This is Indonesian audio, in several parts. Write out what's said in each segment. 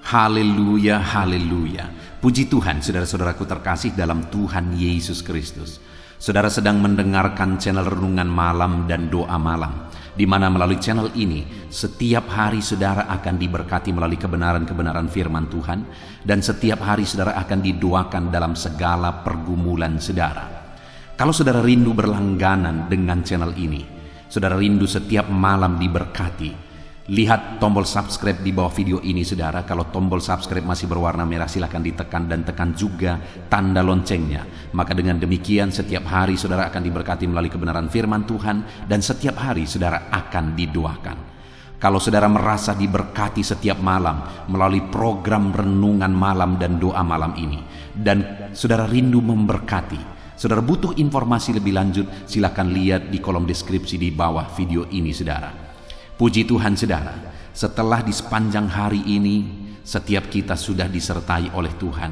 Haleluya, haleluya. Puji Tuhan, saudara-saudaraku terkasih dalam Tuhan Yesus Kristus. Saudara sedang mendengarkan channel Renungan Malam dan Doa Malam, di mana melalui channel ini setiap hari saudara akan diberkati melalui kebenaran-kebenaran firman Tuhan, dan setiap hari saudara akan didoakan dalam segala pergumulan saudara. Kalau saudara rindu berlangganan dengan channel ini, saudara rindu setiap malam diberkati, lihat tombol subscribe di bawah video ini saudara. Kalau tombol subscribe masih berwarna merah, silakan ditekan dan tekan juga tanda loncengnya. Maka dengan demikian setiap hari saudara akan diberkati melalui kebenaran firman Tuhan, dan setiap hari saudara akan didoakan. Kalau saudara merasa diberkati setiap malam melalui program Renungan Malam dan Doa Malam ini, dan saudara rindu memberkati, saudara butuh informasi lebih lanjut, silakan lihat di kolom deskripsi di bawah video ini saudara. Puji Tuhan saudara, setelah di sepanjang hari ini setiap kita sudah disertai oleh Tuhan,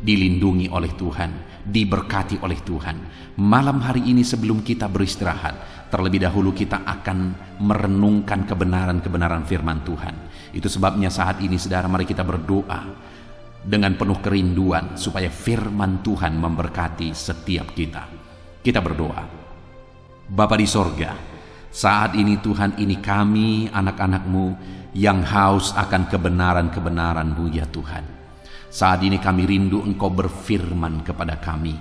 dilindungi oleh Tuhan, diberkati oleh Tuhan. Malam hari ini sebelum kita beristirahat, terlebih dahulu kita akan merenungkan kebenaran-kebenaran firman Tuhan. Itu sebabnya saat ini saudara, mari kita berdoa dengan penuh kerinduan supaya firman Tuhan memberkati setiap kita. Kita berdoa. Bapa di sorga, saat ini Tuhan, ini kami anak-anak-Mu yang haus akan kebenaran-kebenaran-Mu ya Tuhan. Saat ini kami rindu Engkau berfirman kepada kami.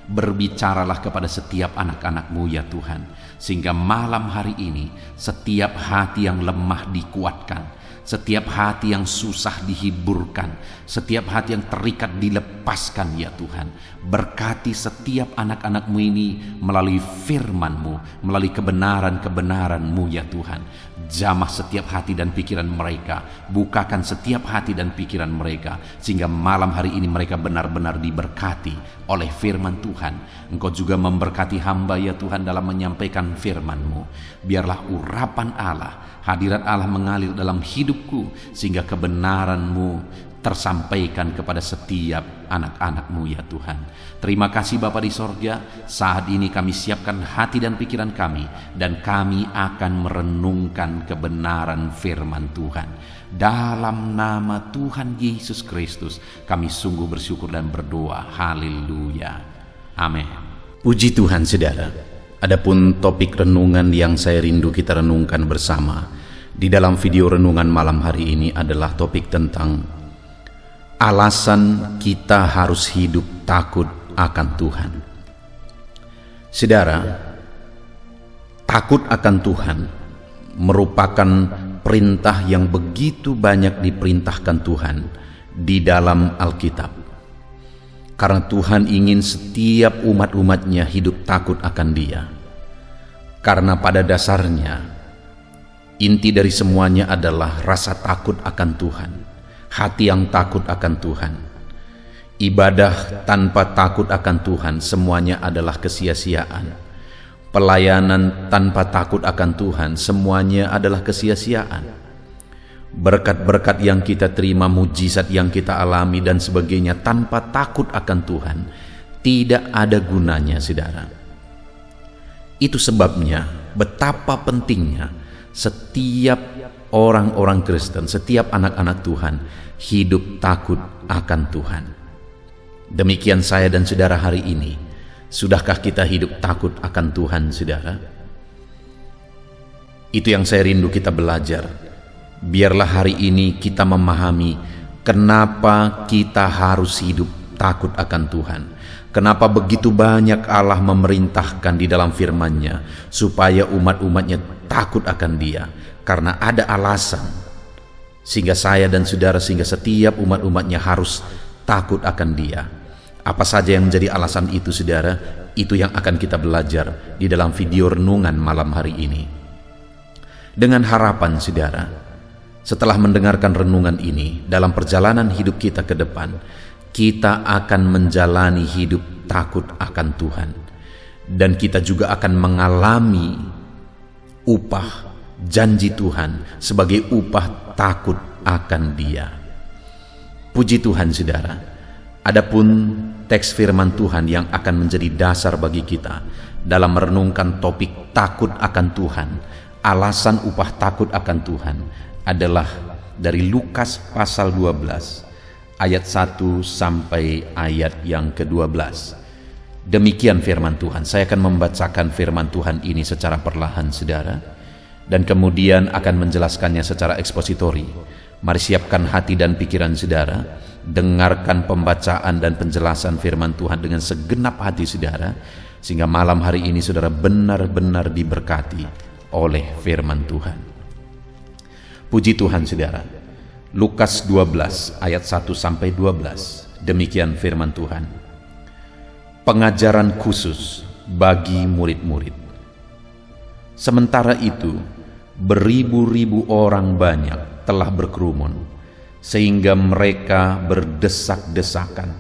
Berbicaralah kepada setiap anak-anak-Mu ya Tuhan, sehingga malam hari ini setiap hati yang lemah dikuatkan, setiap hati yang susah dihiburkan, setiap hati yang terikat dilepaskan ya Tuhan. Berkati setiap anak-anak-Mu ini melalui firman-Mu, melalui kebenaran-kebenaran-Mu ya Tuhan. Jamah setiap hati dan pikiran mereka, bukakan setiap hati dan pikiran mereka, sehingga malam hari ini mereka benar-benar diberkati oleh firman Tuhan. Engkau juga memberkati hamba ya Tuhan dalam menyampaikan firman-Mu. Biarlah urapan Allah, hadirat Allah mengalir dalam hidupku, sehingga kebenaran-Mu tersampaikan kepada setiap anak-anak-Mu ya Tuhan. Terima kasih Bapa di sorga. Saat ini kami siapkan hati dan pikiran kami, dan kami akan merenungkan kebenaran firman Tuhan. Dalam nama Tuhan Yesus Kristus kami sungguh bersyukur dan berdoa. Haleluya, amin. Puji Tuhan saudara. Adapun topik renungan yang saya rindu kita renungkan bersama di dalam video renungan malam hari ini adalah topik tentang alasan kita harus hidup takut akan Tuhan. Saudara, takut akan Tuhan merupakan perintah yang begitu banyak diperintahkan Tuhan di dalam Alkitab. Karena Tuhan ingin setiap umat-umatnya hidup takut akan Dia. Karena pada dasarnya inti dari semuanya adalah rasa takut akan Tuhan. Hati yang takut akan Tuhan. Ibadah tanpa takut akan Tuhan semuanya adalah kesia-siaan. Pelayanan tanpa takut akan Tuhan semuanya adalah kesia-siaan. Berkat-berkat yang kita terima, mujizat yang kita alami dan sebagainya tanpa takut akan Tuhan tidak ada gunanya saudara. Itu sebabnya betapa pentingnya setiap orang-orang Kristen, setiap anak-anak Tuhan hidup takut akan Tuhan. Demikian saya dan saudara hari ini. Sudahkah kita hidup takut akan Tuhan saudara? Itu yang saya rindu kita belajar. Biarlah hari ini kita memahami kenapa kita harus hidup takut akan Tuhan. Kenapa begitu banyak Allah memerintahkan di dalam firman-Nya supaya umat-umatnya takut akan Dia. Karena ada alasan sehingga saya dan saudara, sehingga setiap umat-umatnya harus takut akan Dia. Apa saja yang menjadi alasan itu saudara? Itu yang akan kita belajar di dalam video renungan malam hari ini. Dengan harapan saudara, setelah mendengarkan renungan ini, dalam perjalanan hidup kita ke depan, kita akan menjalani hidup takut akan Tuhan. Dan kita juga akan mengalami upah janji Tuhan sebagai upah takut akan Dia. Puji Tuhan saudara. Adapun teks firman Tuhan yang akan menjadi dasar bagi kita dalam merenungkan topik takut akan Tuhan, alasan upah takut akan Tuhan adalah dari Lukas pasal 12 ayat 1 sampai ayat yang ke-12. Demikian firman Tuhan. Saya akan membacakan firman Tuhan ini secara perlahan, saudara, dan kemudian akan menjelaskannya secara ekspositori. Mari siapkan hati dan pikiran saudara, dengarkan pembacaan dan penjelasan firman Tuhan dengan segenap hati saudara, sehingga malam hari ini saudara benar-benar diberkati oleh firman Tuhan. Puji Tuhan saudara. Lukas 12 ayat 1 sampai 12. Demikian firman Tuhan. Pengajaran khusus bagi murid-murid. Sementara itu, beribu-ribu orang banyak telah berkerumun, sehingga mereka berdesak-desakan.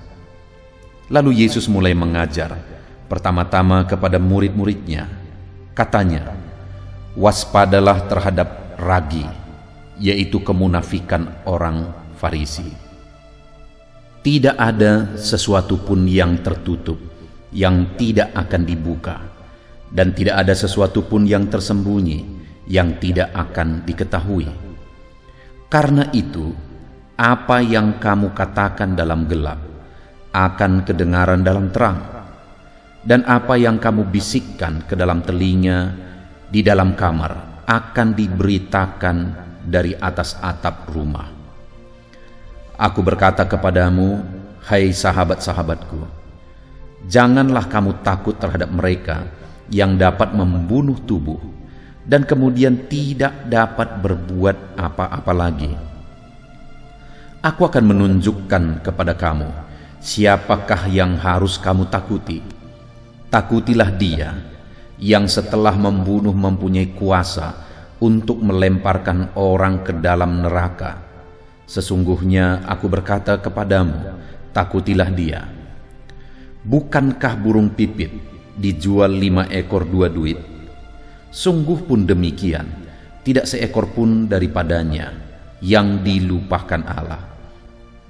Lalu Yesus mulai mengajar, pertama-tama kepada murid-muridnya. Katanya, waspadalah terhadap ragi, yaitu kemunafikan orang Farisi. Tidak ada sesuatu pun yang tertutup, yang tidak akan dibuka, dan tidak ada sesuatu pun yang tersembunyi, yang tidak akan diketahui. Karena itu, apa yang kamu katakan dalam gelap, akan kedengaran dalam terang, dan apa yang kamu bisikkan ke dalam telinga, di dalam kamar, akan diberitakan dari atas atap rumah. Aku berkata kepadamu, hai sahabat-sahabatku, janganlah kamu takut terhadap mereka yang dapat membunuh tubuh dan kemudian tidak dapat berbuat apa-apa lagi. Aku akan menunjukkan kepada kamu siapakah yang harus kamu takuti. Takutilah dia yang setelah membunuh mempunyai kuasa untuk melemparkan orang ke dalam neraka. Sesungguhnya aku berkata kepadamu, takutilah dia. Bukankah burung pipit dijual 5 ekor 2 duit? Sungguh pun demikian, tidak seekor pun daripadanya yang dilupakan Allah.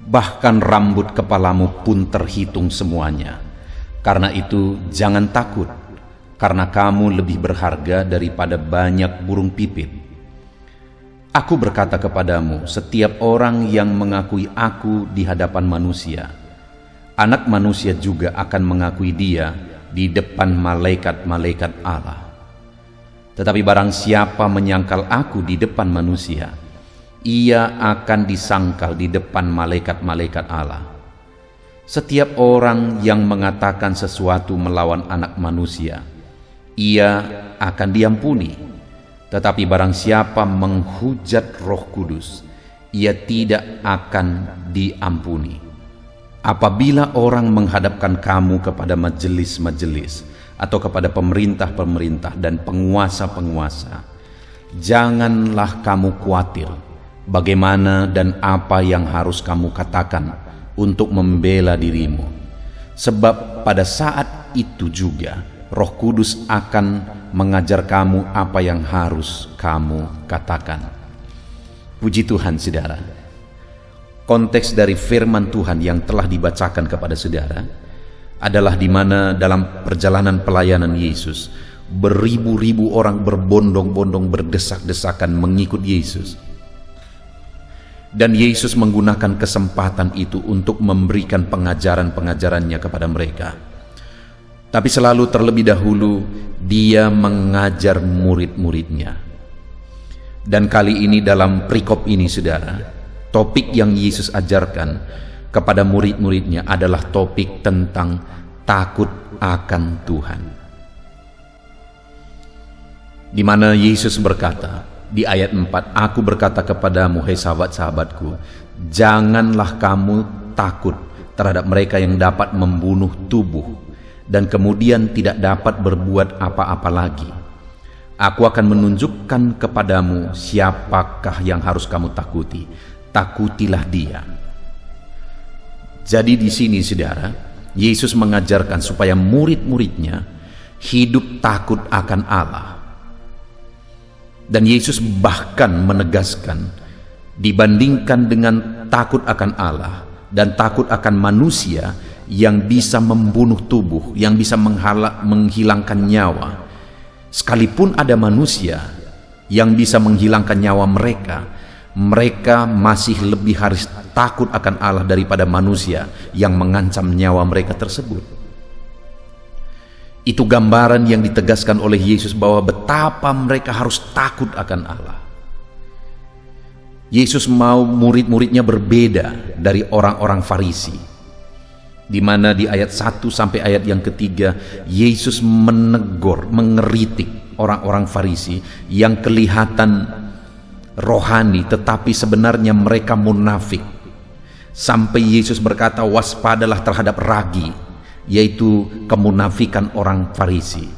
Bahkan rambut kepalamu pun terhitung semuanya. Karena itu jangan takut, karena kamu lebih berharga daripada banyak burung pipit. Aku berkata kepadamu, setiap orang yang mengakui aku di hadapan manusia, Anak Manusia juga akan mengakui dia di depan malaikat-malaikat Allah. Tetapi barang siapa menyangkal aku di depan manusia, ia akan disangkal di depan malaikat-malaikat Allah. Setiap orang yang mengatakan sesuatu melawan Anak Manusia, ia akan diampuni. Tetapi barang siapa menghujat Roh Kudus, ia tidak akan diampuni. Apabila orang menghadapkan kamu kepada majelis-majelis atau kepada pemerintah-pemerintah dan penguasa-penguasa, janganlah kamu khawatir bagaimana dan apa yang harus kamu katakan untuk membela dirimu. Sebab pada saat itu juga Roh Kudus akan mengajar kamu apa yang harus kamu katakan. Puji Tuhan, saudara. Konteks dari firman Tuhan yang telah dibacakan kepada saudara adalah di mana dalam perjalanan pelayanan Yesus, beribu-ribu orang berbondong-bondong berdesak-desakan mengikut Yesus. Dan Yesus menggunakan kesempatan itu untuk memberikan pengajaran-pengajarannya kepada mereka. Tapi selalu terlebih dahulu dia mengajar murid-muridnya. Dan kali ini dalam perikop ini saudara, topik yang Yesus ajarkan kepada murid-muridnya adalah topik tentang takut akan Tuhan. Di mana Yesus berkata di ayat 4, aku berkata kepadamu, hai sahabat-sahabatku, janganlah kamu takut terhadap mereka yang dapat membunuh tubuh dan kemudian tidak dapat berbuat apa-apa lagi. Aku akan menunjukkan kepadamu siapakah yang harus kamu takuti. Takutilah dia. Jadi di sini saudara, Yesus mengajarkan supaya murid-muridnya hidup takut akan Allah. Dan Yesus bahkan menegaskan, dibandingkan dengan takut akan Allah dan takut akan manusia yang bisa membunuh tubuh, yang bisa menghilangkan nyawa, sekalipun ada manusia yang bisa menghilangkan nyawa mereka, Mereka masih lebih harus takut akan Allah daripada manusia yang mengancam nyawa mereka tersebut. Itu gambaran yang ditegaskan oleh Yesus bahwa betapa mereka harus takut akan Allah. Yesus mau murid-muridnya berbeda dari orang-orang Farisi, di mana di ayat 1 sampai ayat yang ketiga Yesus menegur, mengeritik orang-orang Farisi yang kelihatan rohani tetapi sebenarnya mereka munafik. Sampai Yesus berkata, waspadalah terhadap ragi, yaitu kemunafikan orang Farisi.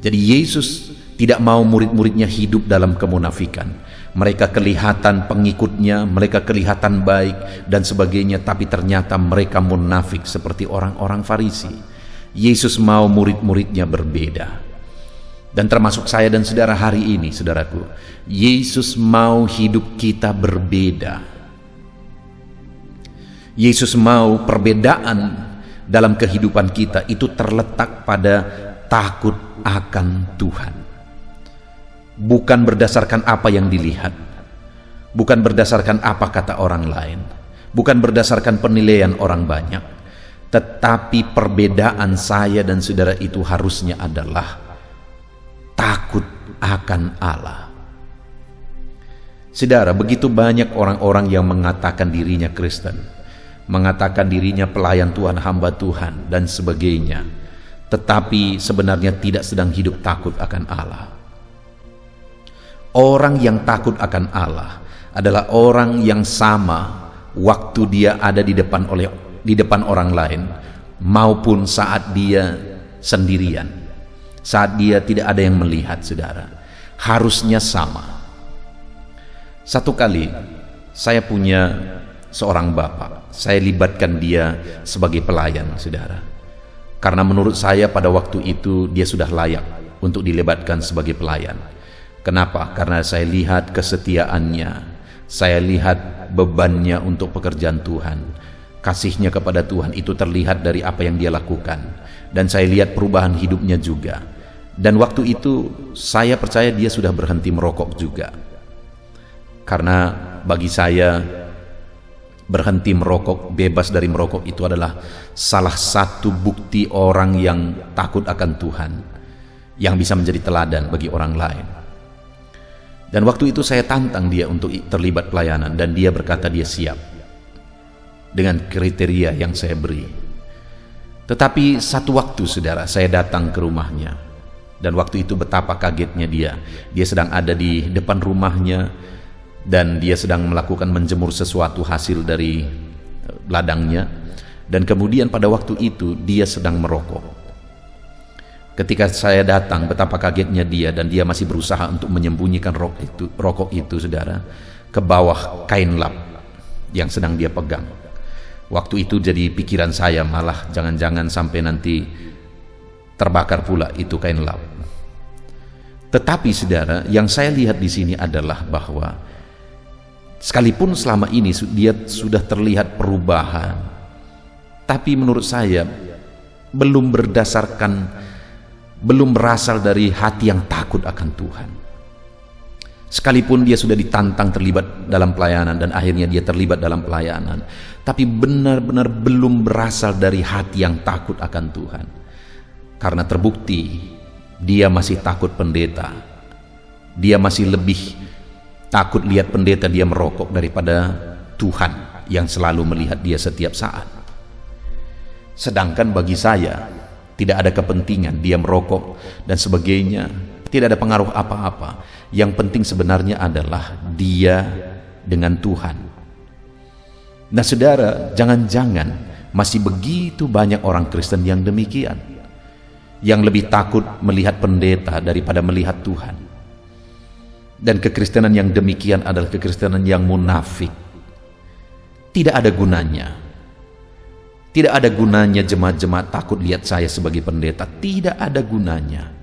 Jadi Yesus tidak mau murid-muridnya hidup dalam kemunafikan. Mereka kelihatan pengikutnya, mereka kelihatan baik dan sebagainya, tapi ternyata mereka munafik seperti orang-orang Farisi. Yesus mau murid-muridnya berbeda. Dan termasuk saya dan saudara hari ini, saudaraku, Yesus mau hidup kita berbeda. Yesus mau perbedaan dalam kehidupan kita itu terletak pada takut akan Tuhan. Bukan berdasarkan apa yang dilihat, bukan berdasarkan apa kata orang lain, bukan berdasarkan penilaian orang banyak, tetapi perbedaan saya dan saudara itu harusnya adalah takut akan Allah. Saudara, begitu banyak orang-orang yang mengatakan dirinya Kristen, mengatakan dirinya pelayan Tuhan, hamba Tuhan dan sebagainya, tetapi sebenarnya tidak sedang hidup takut akan Allah. Orang yang takut akan Allah adalah orang yang sama waktu dia ada di depan orang lain maupun saat dia sendirian, saat dia tidak ada yang melihat, saudara. Harusnya sama. Satu kali saya punya seorang bapak, saya libatkan dia sebagai pelayan, saudara. Karena menurut saya pada waktu itu dia sudah layak untuk dilibatkan sebagai pelayan. Kenapa? Karena saya lihat kesetiaannya, saya lihat bebannya untuk pekerjaan Tuhan, kasihnya kepada Tuhan itu terlihat dari apa yang dia lakukan, dan saya lihat perubahan hidupnya juga. Dan waktu itu saya percaya dia sudah berhenti merokok juga, karena bagi saya berhenti merokok, bebas dari merokok itu adalah salah satu bukti orang yang takut akan Tuhan, yang bisa menjadi teladan bagi orang lain. Dan waktu itu saya tantang dia untuk terlibat pelayanan, dan dia berkata dia siap dengan kriteria yang saya beri. Tetapi satu waktu, saudara, saya datang ke rumahnya, dan waktu itu betapa kagetnya dia. Dia sedang ada di depan rumahnya dan dia sedang melakukan menjemur sesuatu hasil dari ladangnya, dan kemudian pada waktu itu dia sedang merokok. Ketika saya datang, betapa kagetnya dia, dan dia masih berusaha untuk menyembunyikan rokok itu, saudara, ke bawah kain lap yang sedang dia pegang. Waktu itu jadi pikiran saya, malah jangan-jangan sampai nanti terbakar pula itu kain lap. Tetapi saudara, yang saya lihat di sini adalah bahwa sekalipun selama ini dia sudah terlihat perubahan, tapi menurut saya belum berasal dari hati yang takut akan Tuhan. Sekalipun dia sudah ditantang terlibat dalam pelayanan dan akhirnya dia terlibat dalam pelayanan, tapi benar-benar belum berasal dari hati yang takut akan Tuhan. Karena terbukti dia masih takut pendeta, dia masih lebih takut lihat pendeta dia merokok daripada Tuhan yang selalu melihat dia setiap saat. Sedangkan bagi saya tidak ada kepentingan dia merokok dan sebagainya, tidak ada pengaruh apa-apa. Yang penting sebenarnya adalah dia dengan Tuhan. Nah saudara, jangan-jangan masih begitu banyak orang Kristen yang demikian, yang lebih takut melihat pendeta daripada melihat Tuhan. Dan kekristenan yang demikian adalah kekristenan yang munafik. Tidak ada gunanya. Tidak ada gunanya jemaat-jemaat takut lihat saya sebagai pendeta. Tidak ada gunanya.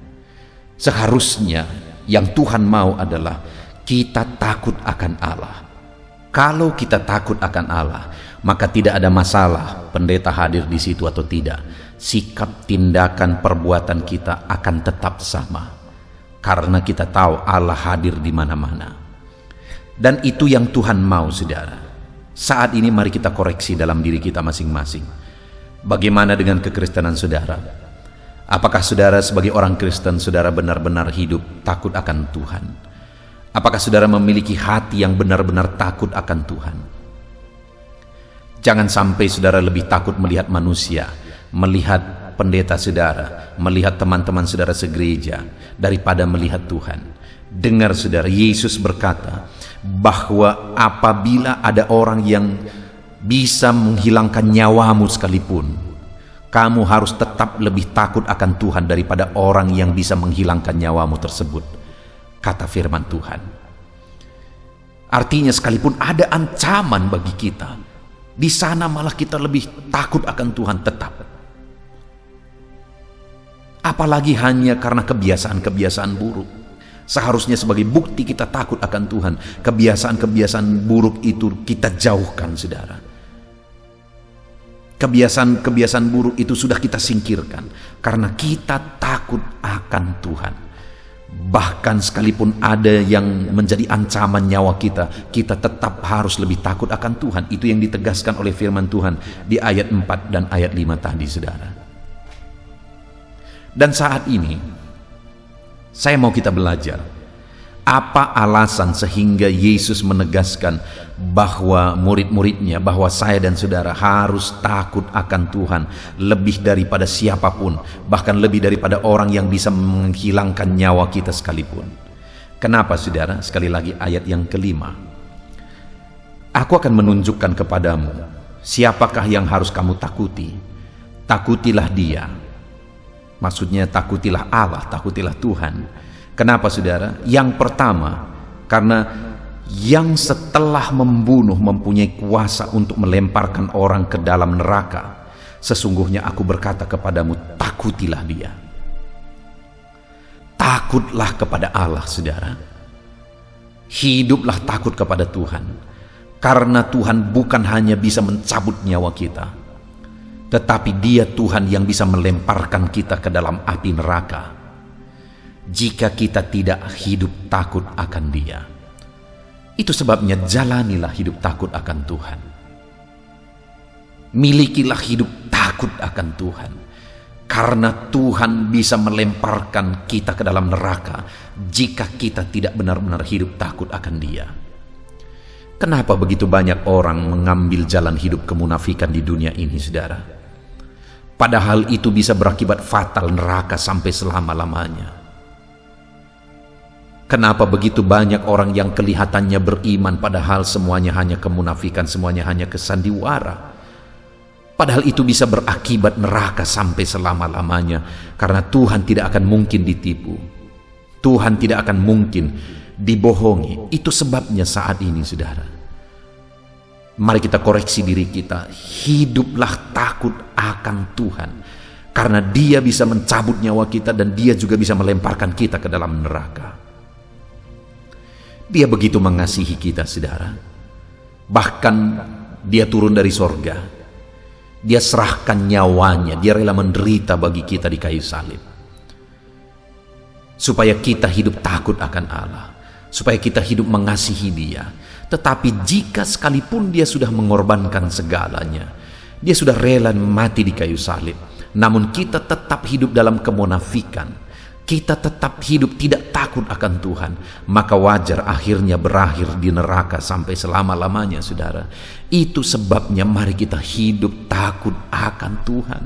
Seharusnya yang Tuhan mau adalah kita takut akan Allah. Kalau kita takut akan Allah, maka tidak ada masalah pendeta hadir di situ atau tidak. Sikap, tindakan, perbuatan kita akan tetap sama. Karena kita tahu Allah hadir di mana-mana. Dan itu yang Tuhan mau, saudara. Saat ini mari kita koreksi dalam diri kita masing-masing. Bagaimana dengan kekristenan saudara? Apakah saudara sebagai orang Kristen, saudara benar-benar hidup takut akan Tuhan? Apakah saudara memiliki hati yang benar-benar takut akan Tuhan? Jangan sampai saudara lebih takut melihat manusia, melihat pendeta saudara, melihat teman-teman saudara segereja, daripada melihat Tuhan. Dengar saudara, Yesus berkata bahwa apabila ada orang yang bisa menghilangkan nyawamu sekalipun, kamu harus tetap lebih takut akan Tuhan daripada orang yang bisa menghilangkan nyawamu tersebut, kata firman Tuhan. Artinya sekalipun ada ancaman bagi kita, di sana malah kita lebih takut akan Tuhan tetap. Apalagi hanya karena kebiasaan-kebiasaan buruk. Seharusnya sebagai bukti kita takut akan Tuhan, kebiasaan-kebiasaan buruk itu kita jauhkan, saudara. Kebiasaan-kebiasaan buruk itu sudah kita singkirkan karena kita takut akan Tuhan. Bahkan sekalipun ada yang menjadi ancaman nyawa kita, kita tetap harus lebih takut akan Tuhan. Itu yang ditegaskan oleh firman Tuhan di ayat 4 dan ayat 5 tadi, saudara. Dan saat ini saya mau kita belajar apa alasan sehingga Yesus menegaskan bahwa murid-muridnya, bahwa saya dan saudara harus takut akan Tuhan lebih daripada siapapun, bahkan lebih daripada orang yang bisa menghilangkan nyawa kita sekalipun. Kenapa, saudara? Sekali lagi ayat yang kelima. Aku akan menunjukkan kepadamu siapakah yang harus kamu takuti. Takutilah Dia. Maksudnya takutilah Allah, takutilah Tuhan. Kenapa, saudara? Yang pertama, karena yang setelah membunuh mempunyai kuasa untuk melemparkan orang ke dalam neraka. Sesungguhnya aku berkata kepadamu, takutilah Dia. Takutlah kepada Allah, saudara. Hiduplah takut kepada Tuhan. Karena Tuhan bukan hanya bisa mencabut nyawa kita, tetapi Dia Tuhan yang bisa melemparkan kita ke dalam api neraka jika kita tidak hidup takut akan Dia. Itu sebabnya jalanilah hidup takut akan Tuhan. Milikilah hidup takut akan Tuhan, karena Tuhan bisa melemparkan kita ke dalam neraka jika kita tidak benar-benar hidup takut akan Dia. Kenapa begitu banyak orang mengambil jalan hidup kemunafikan di dunia ini, saudara? Padahal itu bisa berakibat fatal, neraka sampai selama-lamanya. Kenapa begitu banyak orang yang kelihatannya beriman padahal semuanya hanya kemunafikan, semuanya hanya kesandiwara? Padahal itu bisa berakibat neraka sampai selama-lamanya, karena Tuhan tidak akan mungkin ditipu. Tuhan tidak akan mungkin dibohongi. Itu sebabnya saat ini, saudara, mari kita koreksi diri kita. Hiduplah takut akan Tuhan, karena Dia bisa mencabut nyawa kita dan Dia juga bisa melemparkan kita ke dalam neraka. Dia begitu mengasihi kita, saudara. Bahkan Dia turun dari sorga, Dia serahkan nyawanya, Dia rela menderita bagi kita di kayu salib, supaya kita hidup takut akan Allah, supaya kita hidup mengasihi Dia. Tetapi jika sekalipun Dia sudah mengorbankan segalanya, Dia sudah rela mati di kayu salib, namun kita tetap hidup dalam kemunafikan, kita tetap hidup tidak takut akan Tuhan, maka wajar akhirnya berakhir di neraka sampai selama-lamanya, saudara. Itu sebabnya mari kita hidup takut akan Tuhan.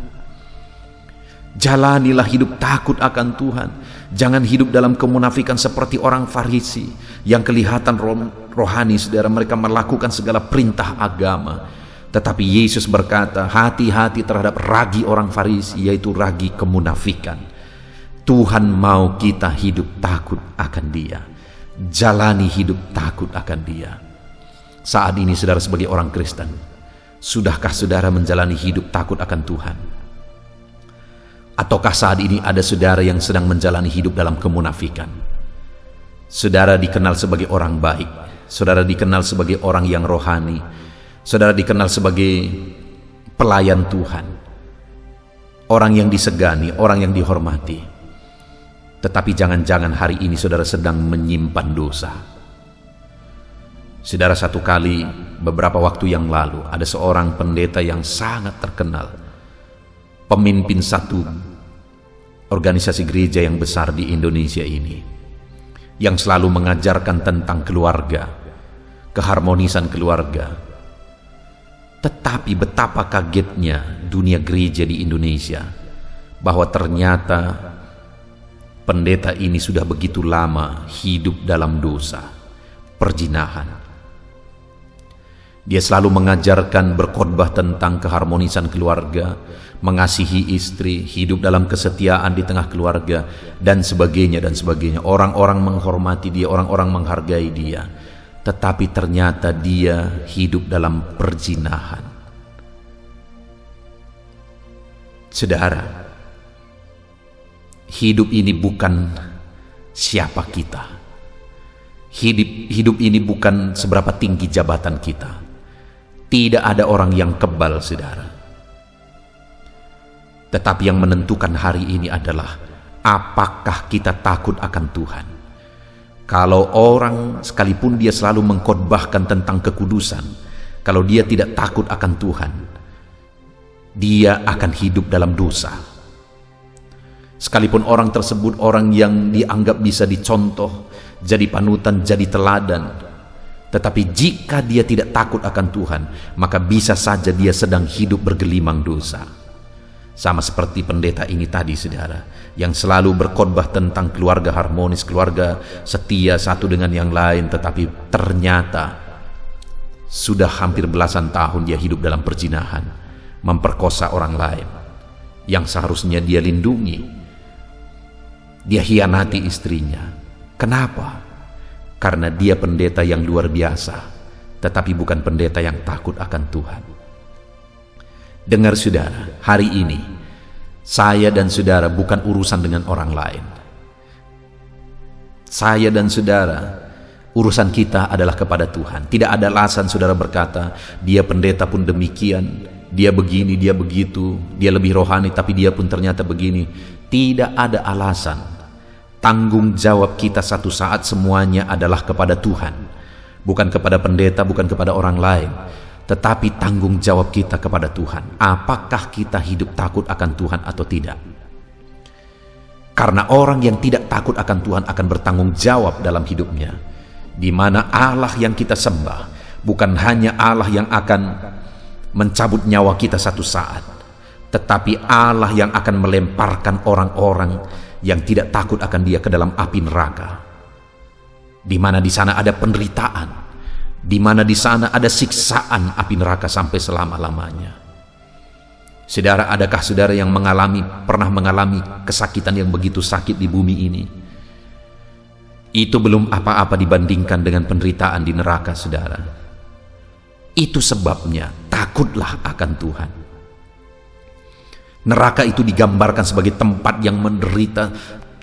Jalanilah hidup takut akan Tuhan. Jangan hidup dalam kemunafikan seperti orang Farisi yang kelihatan rohani, saudara. Mereka melakukan segala perintah agama, tetapi Yesus berkata, hati-hati terhadap ragi orang Farisi, yaitu ragi kemunafikan. Tuhan mau kita hidup takut akan Dia. Jalani hidup takut akan Dia. Saat ini, saudara, sebagai orang Kristen, sudahkah saudara menjalani hidup takut akan Tuhan? Ataukah saat ini ada saudara yang sedang menjalani hidup dalam kemunafikan? Saudara dikenal sebagai orang baik, saudara dikenal sebagai orang yang rohani, saudara dikenal sebagai pelayan Tuhan, orang yang disegani, orang yang dihormati. Tetapi jangan-jangan hari ini saudara sedang menyimpan dosa. Saudara, satu kali beberapa waktu yang lalu ada seorang pendeta yang sangat terkenal, pemimpin satu organisasi gereja yang besar di Indonesia ini, yang selalu mengajarkan tentang keluarga, keharmonisan keluarga. Tetapi betapa kagetnya dunia gereja di Indonesia bahwa ternyata pendeta ini sudah begitu lama hidup dalam dosa, perzinahan. Dia selalu mengajarkan, berkhotbah tentang keharmonisan keluarga, mengasihi istri, hidup dalam kesetiaan di tengah keluarga, dan sebagainya dan sebagainya. Orang-orang menghormati dia, orang-orang menghargai dia. Tetapi ternyata dia hidup dalam perzinahan. Saudara, hidup ini bukan siapa kita. Hidup ini bukan seberapa tinggi jabatan kita. Tidak ada orang yang kebal, saudara. Tetapi yang menentukan hari ini adalah apakah kita takut akan Tuhan. Kalau orang sekalipun dia selalu mengkhotbahkan tentang kekudusan, kalau dia tidak takut akan Tuhan, dia akan hidup dalam dosa. Sekalipun orang tersebut orang yang dianggap bisa dicontoh, jadi panutan, jadi teladan, tetapi jika dia tidak takut akan Tuhan, maka bisa saja dia sedang hidup bergelimang dosa. Sama seperti pendeta ini tadi, saudara, yang selalu berkhotbah tentang keluarga harmonis, keluarga setia satu dengan yang lain, tetapi ternyata sudah hampir belasan tahun dia hidup dalam perzinahan, memperkosa orang lain yang seharusnya dia lindungi. Dia hianati istrinya. Kenapa? Karena dia pendeta yang luar biasa, tetapi bukan pendeta yang takut akan Tuhan. Dengar saudara, hari ini saya dan saudara bukan urusan dengan orang lain. Saya dan saudara, urusan kita adalah kepada Tuhan. Tidak ada alasan saudara berkata, dia pendeta pun demikian, dia begini, dia begitu, dia lebih rohani tapi dia pun ternyata begini. Tidak ada alasan. Tanggung jawab kita satu saat semuanya adalah kepada Tuhan, bukan kepada pendeta, bukan kepada orang lain, tetapi tanggung jawab kita kepada Tuhan. Apakah kita hidup takut akan Tuhan atau tidak? Karena orang yang tidak takut akan Tuhan akan bertanggung jawab dalam hidupnya, di mana Allah yang kita sembah bukan hanya Allah yang akan mencabut nyawa kita satu saat, tetapi Allah yang akan melemparkan orang-orang yang tidak takut akan Dia ke dalam api neraka, di mana di sana ada penderitaan, di mana di sana ada siksaan api neraka sampai selama-lamanya. Saudara, adakah saudara yang pernah mengalami kesakitan yang begitu sakit di bumi ini? Itu belum apa-apa dibandingkan dengan penderitaan di neraka, saudara. Itu sebabnya takutlah akan Tuhan. Neraka itu digambarkan sebagai tempat yang menderita,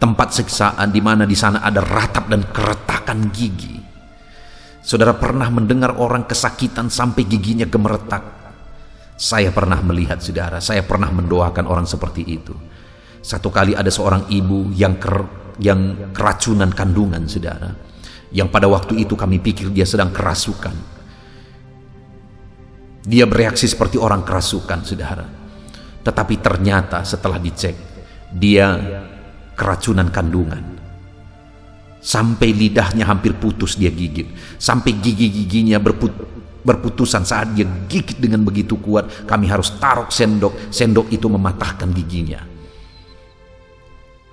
tempat siksaan, di mana di sana ada ratap dan keretakan gigi. Saudara pernah mendengar orang kesakitan sampai giginya gemeretak? Saya pernah melihat, saudara. Saya pernah mendoakan orang seperti itu. Satu kali ada seorang ibu yang keracunan kandungan, saudara, yang pada waktu itu kami pikir dia sedang kerasukan. Dia bereaksi seperti orang kerasukan, saudara. Tetapi ternyata setelah dicek, dia keracunan kandungan. Sampai lidahnya hampir putus dia gigit. Sampai gigi-giginya berputusan saat dia gigit dengan begitu kuat. Kami harus taruh sendok. Sendok itu mematahkan giginya.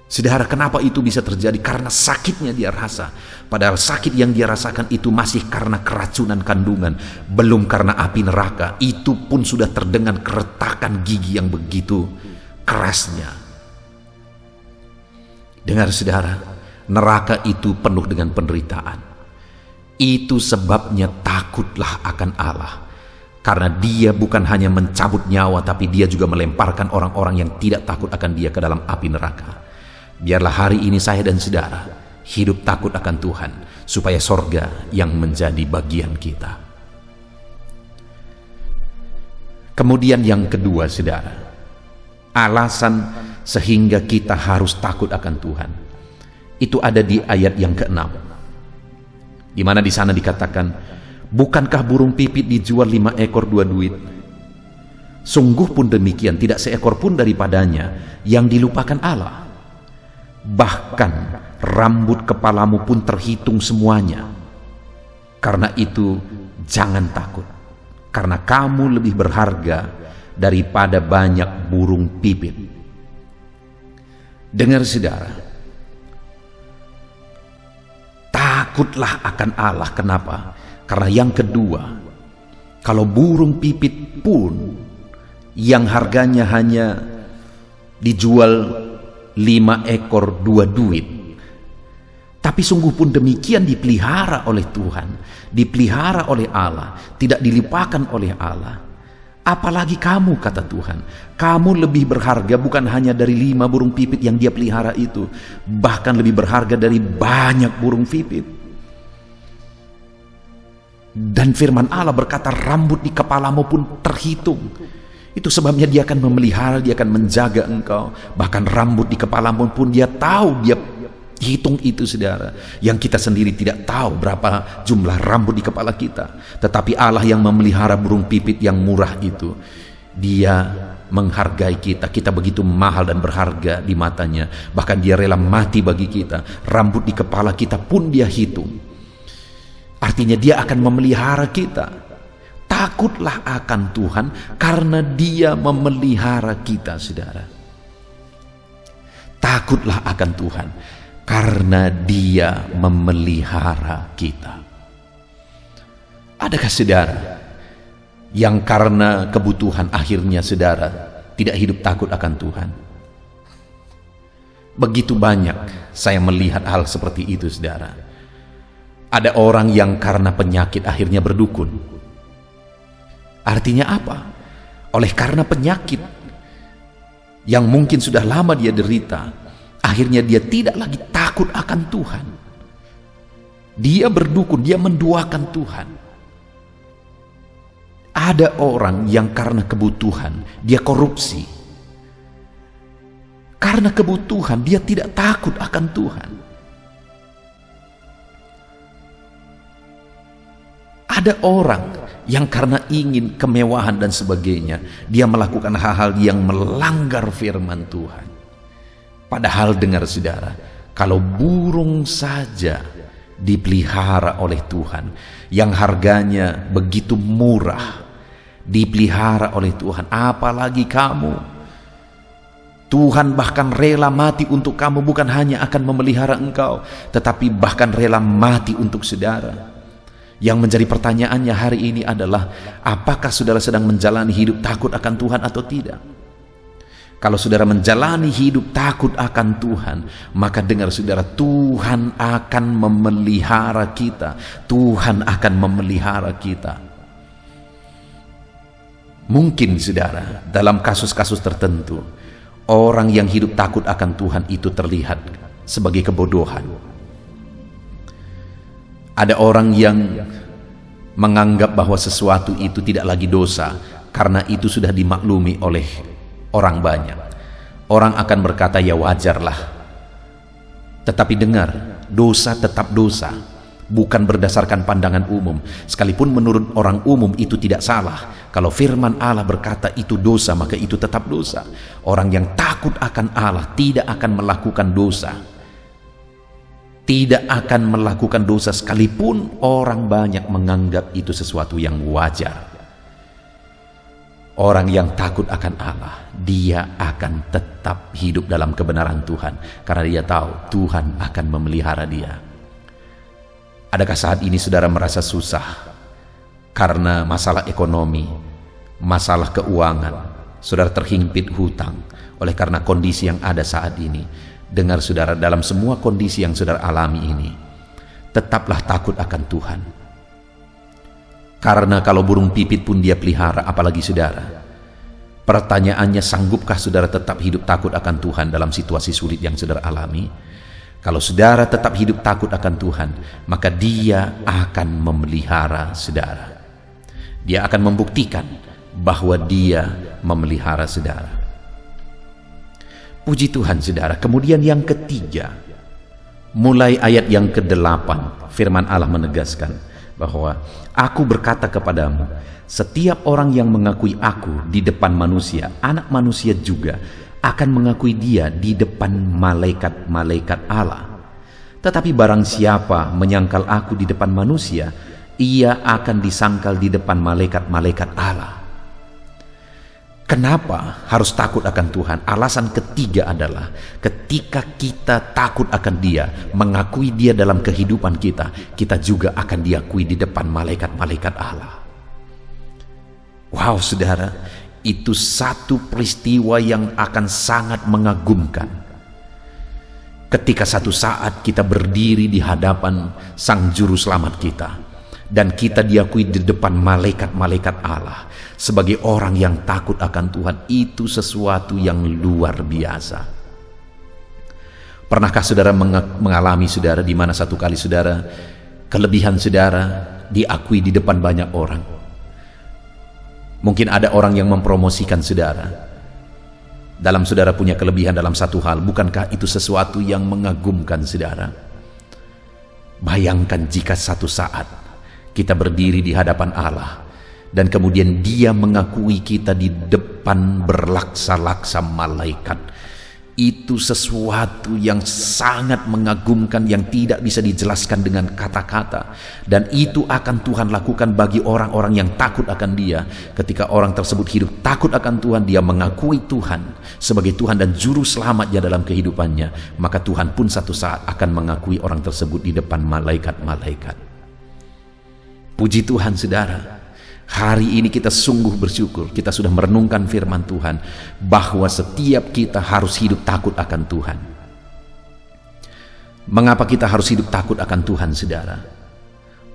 Saudara, kenapa itu bisa terjadi? Karena sakitnya dia rasa. Padahal sakit yang dia rasakan itu masih karena keracunan kandungan, belum karena api neraka. Itu pun sudah terdengar keretakan gigi yang begitu kerasnya. Dengar saudara, neraka itu penuh dengan penderitaan. Itu sebabnya takutlah akan Allah. Karena Dia bukan hanya mencabut nyawa, tapi Dia juga melemparkan orang-orang yang tidak takut akan Dia ke dalam api neraka. Biarlah hari ini saya dan saudara hidup takut akan Tuhan, supaya sorga yang menjadi bagian kita. Kemudian yang kedua, saudara, alasan sehingga kita harus takut akan Tuhan, itu ada di ayat yang ke-6, di mana di sana dikatakan, Bukankah burung pipit dijual 5 ekor 2 duit? Sungguh pun demikian, tidak seekor pun daripadanya yang dilupakan Allah. Bahkan rambut kepalamu pun terhitung semuanya. Karena itu jangan takut, karena kamu lebih berharga daripada banyak burung pipit. Dengar saudara, takutlah akan Allah. Kenapa? Karena yang kedua, kalau burung pipit pun yang harganya hanya dijual 5 ekor 2 duit, tapi sungguh pun demikian dipelihara oleh Tuhan, dipelihara oleh Allah, tidak dilupakan oleh Allah. Apalagi kamu, kata Tuhan, kamu lebih berharga bukan hanya dari 5 burung pipit yang dia pelihara itu, bahkan lebih berharga dari banyak burung pipit. Dan firman Allah berkata, rambut di kepalamu pun terhitung. Itu sebabnya dia akan memelihara, dia akan menjaga engkau. Bahkan rambut di kepalamu pun dia tahu, dia hitung itu saudara. Yang kita sendiri tidak tahu berapa jumlah rambut di kepala kita. Tetapi Allah yang memelihara burung pipit yang murah itu, dia menghargai kita. Kita begitu mahal dan berharga di matanya. Bahkan dia rela mati bagi kita. Rambut di kepala kita pun dia hitung. Artinya dia akan memelihara kita. Takutlah akan Tuhan karena dia memelihara kita, saudara. Takutlah akan Tuhan karena dia memelihara kita. Adakah saudara yang karena kebutuhan akhirnya saudara tidak hidup takut akan Tuhan? Begitu banyak saya melihat hal seperti itu, saudara. Ada orang yang karena penyakit akhirnya berdukun. Artinya apa? Oleh karena penyakit yang mungkin sudah lama dia derita, akhirnya dia tidak lagi takut akan Tuhan. Dia berdukun, dia menduakan Tuhan. Ada orang yang karena kebutuhan dia korupsi. Karena kebutuhan dia tidak takut akan Tuhan. Ada orang yang karena ingin kemewahan dan sebagainya, dia melakukan hal-hal yang melanggar firman Tuhan. Padahal dengar saudara, kalau burung saja dipelihara oleh Tuhan, yang harganya begitu murah, dipelihara oleh Tuhan, apalagi kamu. Tuhan bahkan rela mati untuk kamu, bukan hanya akan memelihara engkau, tetapi bahkan rela mati untuk saudara. Yang menjadi pertanyaannya hari ini adalah, apakah saudara sedang menjalani hidup takut akan Tuhan atau tidak? Kalau saudara menjalani hidup takut akan Tuhan, maka dengar saudara, Tuhan akan memelihara kita. Tuhan akan memelihara kita. Mungkin saudara, dalam kasus-kasus tertentu, orang yang hidup takut akan Tuhan itu terlihat sebagai kebodohan. Ada orang yang menganggap bahwa sesuatu itu tidak lagi dosa karena itu sudah dimaklumi oleh orang banyak. Orang akan berkata, ya wajarlah. Tetapi dengar, dosa tetap dosa, bukan berdasarkan pandangan umum. Sekalipun menurut orang umum itu tidak salah, kalau firman Allah berkata itu dosa, maka itu tetap dosa. Orang yang takut akan Allah tidak akan melakukan dosa, tidak akan melakukan dosa sekalipun orang banyak menganggap itu sesuatu yang wajar. Orang yang takut akan Allah, dia akan tetap hidup dalam kebenaran Tuhan, karena dia tahu Tuhan akan memelihara dia. Adakah saat ini saudara merasa susah karena masalah ekonomi, masalah keuangan, saudara terhimpit hutang oleh karena kondisi yang ada saat ini? Dengar saudara, dalam semua kondisi yang saudara alami ini, tetaplah takut akan Tuhan. Karena kalau burung pipit pun dia pelihara, apalagi saudara. Pertanyaannya, sanggupkah saudara tetap hidup takut akan Tuhan dalam situasi sulit yang saudara alami? Kalau saudara tetap hidup takut akan Tuhan, maka dia akan memelihara saudara. Dia akan membuktikan bahwa dia memelihara saudara. Puji Tuhan saudara. Kemudian yang ketiga, mulai ayat yang ke-8, firman Allah menegaskan, bahwa aku berkata kepadamu, setiap orang yang mengakui aku di depan manusia, anak manusia juga akan mengakui dia di depan malaikat-malaikat Allah. Tetapi barang siapa menyangkal aku di depan manusia, ia akan disangkal di depan malaikat-malaikat Allah. Kenapa harus takut akan Tuhan? Alasan ketiga adalah ketika kita takut akan Dia, mengakui Dia dalam kehidupan kita, kita juga akan diakui di depan malaikat-malaikat Allah. Wow, saudara, itu satu peristiwa yang akan sangat mengagumkan. Ketika satu saat kita berdiri di hadapan Sang Juru Selamat kita, dan kita diakui di depan malaikat-malaikat Allah sebagai orang yang takut akan Tuhan, itu sesuatu yang luar biasa. Pernahkah saudara mengalami saudara di mana satu kali saudara, kelebihan saudara diakui di depan banyak orang? Mungkin ada orang yang mempromosikan saudara dalam saudara punya kelebihan dalam satu hal. Bukankah itu sesuatu yang mengagumkan saudara? Bayangkan jika satu saat kita berdiri di hadapan Allah dan kemudian Dia mengakui kita di depan berlaksa-laksa malaikat. Itu sesuatu yang sangat mengagumkan, yang tidak bisa dijelaskan dengan kata-kata. Dan itu akan Tuhan lakukan bagi orang-orang yang takut akan Dia. Ketika orang tersebut hidup takut akan Tuhan, dia mengakui Tuhan sebagai Tuhan dan Juru Selamatnya dalam kehidupannya, maka Tuhan pun satu saat akan mengakui orang tersebut di depan malaikat-malaikat. Puji Tuhan saudara, hari ini kita sungguh bersyukur kita sudah merenungkan firman Tuhan bahwa setiap kita harus hidup takut akan Tuhan. Mengapa kita harus hidup takut akan Tuhan saudara?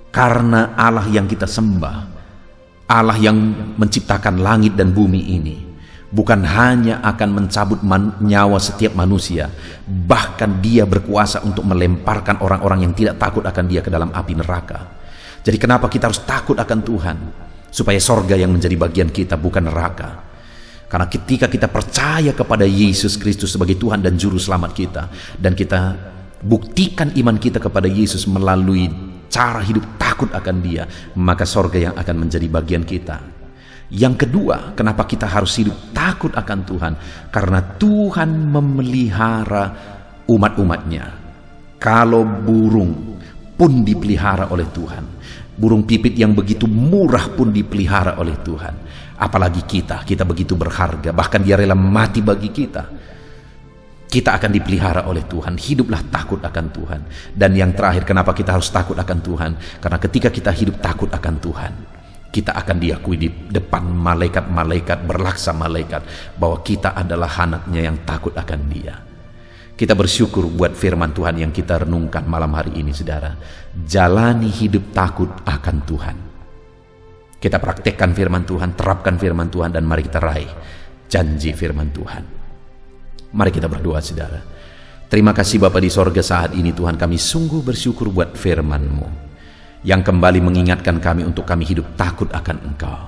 Karena Allah yang kita sembah, Allah yang menciptakan langit dan bumi ini, bukan hanya akan mencabut nyawa setiap manusia, bahkan Dia berkuasa untuk melemparkan orang-orang yang tidak takut akan Dia ke dalam api neraka. Jadi kenapa kita harus takut akan Tuhan? Supaya sorga yang menjadi bagian kita, bukan neraka. Karena ketika kita percaya kepada Yesus Kristus sebagai Tuhan dan Juru Selamat kita, dan kita buktikan iman kita kepada Yesus melalui cara hidup takut akan Dia, maka sorga yang akan menjadi bagian kita. Yang kedua, kenapa kita harus hidup takut akan Tuhan? Karena Tuhan memelihara umat-umatnya. Kalau burung pun dipelihara oleh Tuhan, burung pipit yang begitu murah pun dipelihara oleh Tuhan, apalagi kita begitu berharga, bahkan Dia rela mati bagi kita. Kita akan dipelihara oleh Tuhan. Hiduplah takut akan Tuhan. Dan yang terakhir, kenapa kita harus takut akan Tuhan? Karena ketika kita hidup takut akan Tuhan, kita akan diakui di depan malaikat-malaikat, berlaksa malaikat, bahwa kita adalah anak-Nya yang takut akan Dia. Kita bersyukur buat firman Tuhan yang kita renungkan malam hari ini saudara. Jalani hidup takut akan Tuhan. Kita praktekkan firman Tuhan, terapkan firman Tuhan, dan mari kita raih janji firman Tuhan. Mari kita berdoa saudara. Terima kasih Bapa di sorga, saat ini Tuhan kami sungguh bersyukur buat firman-Mu yang kembali mengingatkan kami untuk kami hidup takut akan Engkau.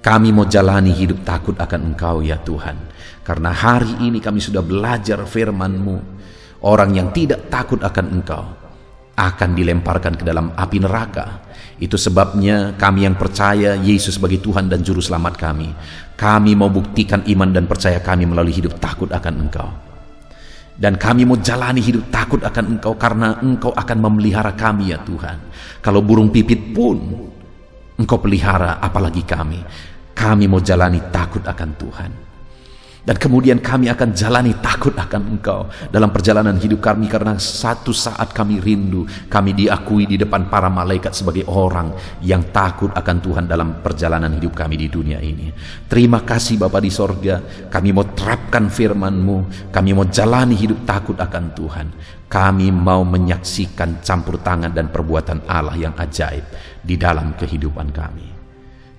Kami mau jalani hidup takut akan Engkau ya Tuhan. Karena hari ini kami sudah belajar firman-Mu. Orang yang tidak takut akan Engkau akan dilemparkan ke dalam api neraka. Itu sebabnya kami yang percaya Yesus sebagai Tuhan dan Juru Selamat kami, kami mau buktikan iman dan percaya kami melalui hidup takut akan Engkau. Dan kami mau jalani hidup takut akan Engkau karena Engkau akan memelihara kami ya Tuhan. Kalau burung pipit pun Engkau pelihara, apalagi kami. Kami mau jalani takut akan Tuhan. Dan kemudian kami akan jalani takut akan Engkau dalam perjalanan hidup kami, karena satu saat kami rindu kami diakui di depan para malaikat sebagai orang yang takut akan Tuhan dalam perjalanan hidup kami di dunia ini. Terima kasih Bapa di sorga, kami mau terapkan firman-Mu, kami mau jalani hidup takut akan Tuhan. Kami mau menyaksikan campur tangan dan perbuatan Allah yang ajaib di dalam kehidupan kami.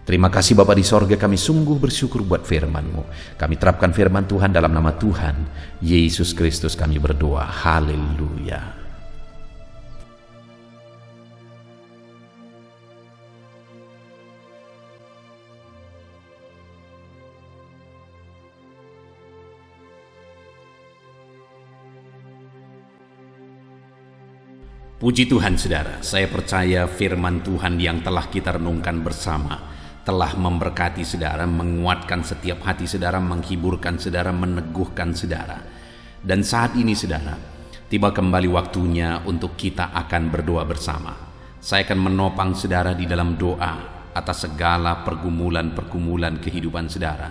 Terima kasih Bapa di sorga, kami sungguh bersyukur buat firman-Mu. Kami terapkan firman Tuhan dalam nama Tuhan Yesus Kristus kami berdoa. Haleluya. Puji Tuhan saudara, saya percaya firman Tuhan yang telah kita renungkan bersama telah memberkati saudara, menguatkan setiap hati saudara, menghiburkan saudara, meneguhkan saudara. Dan saat ini saudara, tiba kembali waktunya untuk kita akan berdoa bersama. Saya akan menopang saudara di dalam doa atas segala pergumulan-pergumulan kehidupan saudara.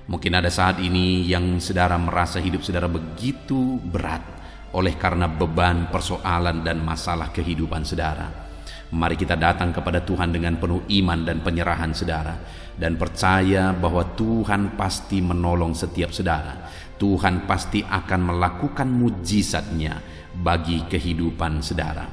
Mungkin ada saat ini yang saudara merasa hidup saudara begitu berat oleh karena beban, persoalan, dan masalah kehidupan saudara. Mari kita datang kepada Tuhan dengan penuh iman dan penyerahan saudara, dan percaya bahwa Tuhan pasti menolong setiap saudara. Tuhan pasti akan melakukan mujizatnya bagi kehidupan saudara.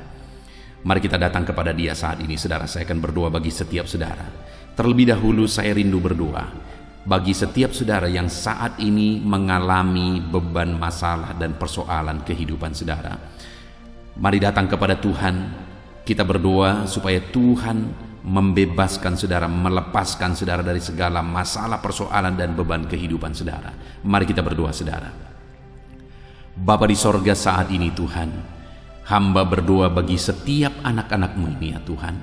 Mari kita datang kepada Dia saat ini saudara. Saya akan berdoa bagi setiap saudara. Terlebih dahulu saya rindu berdoa bagi setiap saudara yang saat ini mengalami beban, masalah, dan persoalan kehidupan saudara. Mari datang kepada Tuhan. Kita berdoa supaya Tuhan membebaskan saudara, melepaskan saudara dari segala masalah, persoalan, dan beban kehidupan saudara. Mari kita berdoa saudara. Bapa di sorga, saat ini Tuhan, hamba berdoa bagi setiap anak-anak-Mu ini ya Tuhan.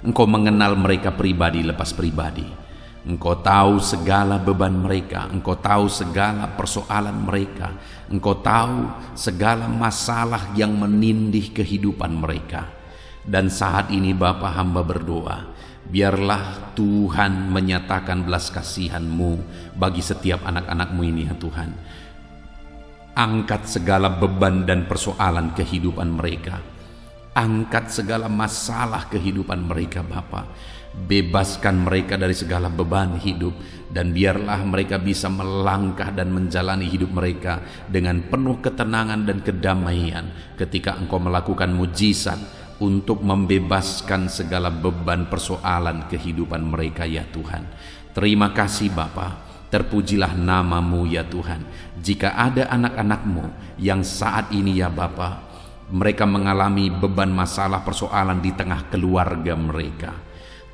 Engkau mengenal mereka pribadi lepas pribadi. Engkau tahu segala beban mereka, Engkau tahu segala persoalan mereka, Engkau tahu segala masalah yang menindih kehidupan mereka. Dan saat ini Bapa, hamba berdoa, biarlah Tuhan menyatakan belas kasihan-Mu bagi setiap anak-anak-Mu ini ya Tuhan. Angkat segala beban dan persoalan kehidupan mereka. Angkat segala masalah kehidupan mereka Bapa. Bebaskan mereka dari segala beban hidup, dan biarlah mereka bisa melangkah dan menjalani hidup mereka dengan penuh ketenangan dan kedamaian ketika Engkau melakukan mujizat untuk membebaskan segala beban persoalan kehidupan mereka ya Tuhan. Terima kasih Bapa, terpujilah nama-Mu ya Tuhan. Jika ada anak-anak-Mu yang saat ini ya Bapa, mereka mengalami beban, masalah, persoalan di tengah keluarga mereka,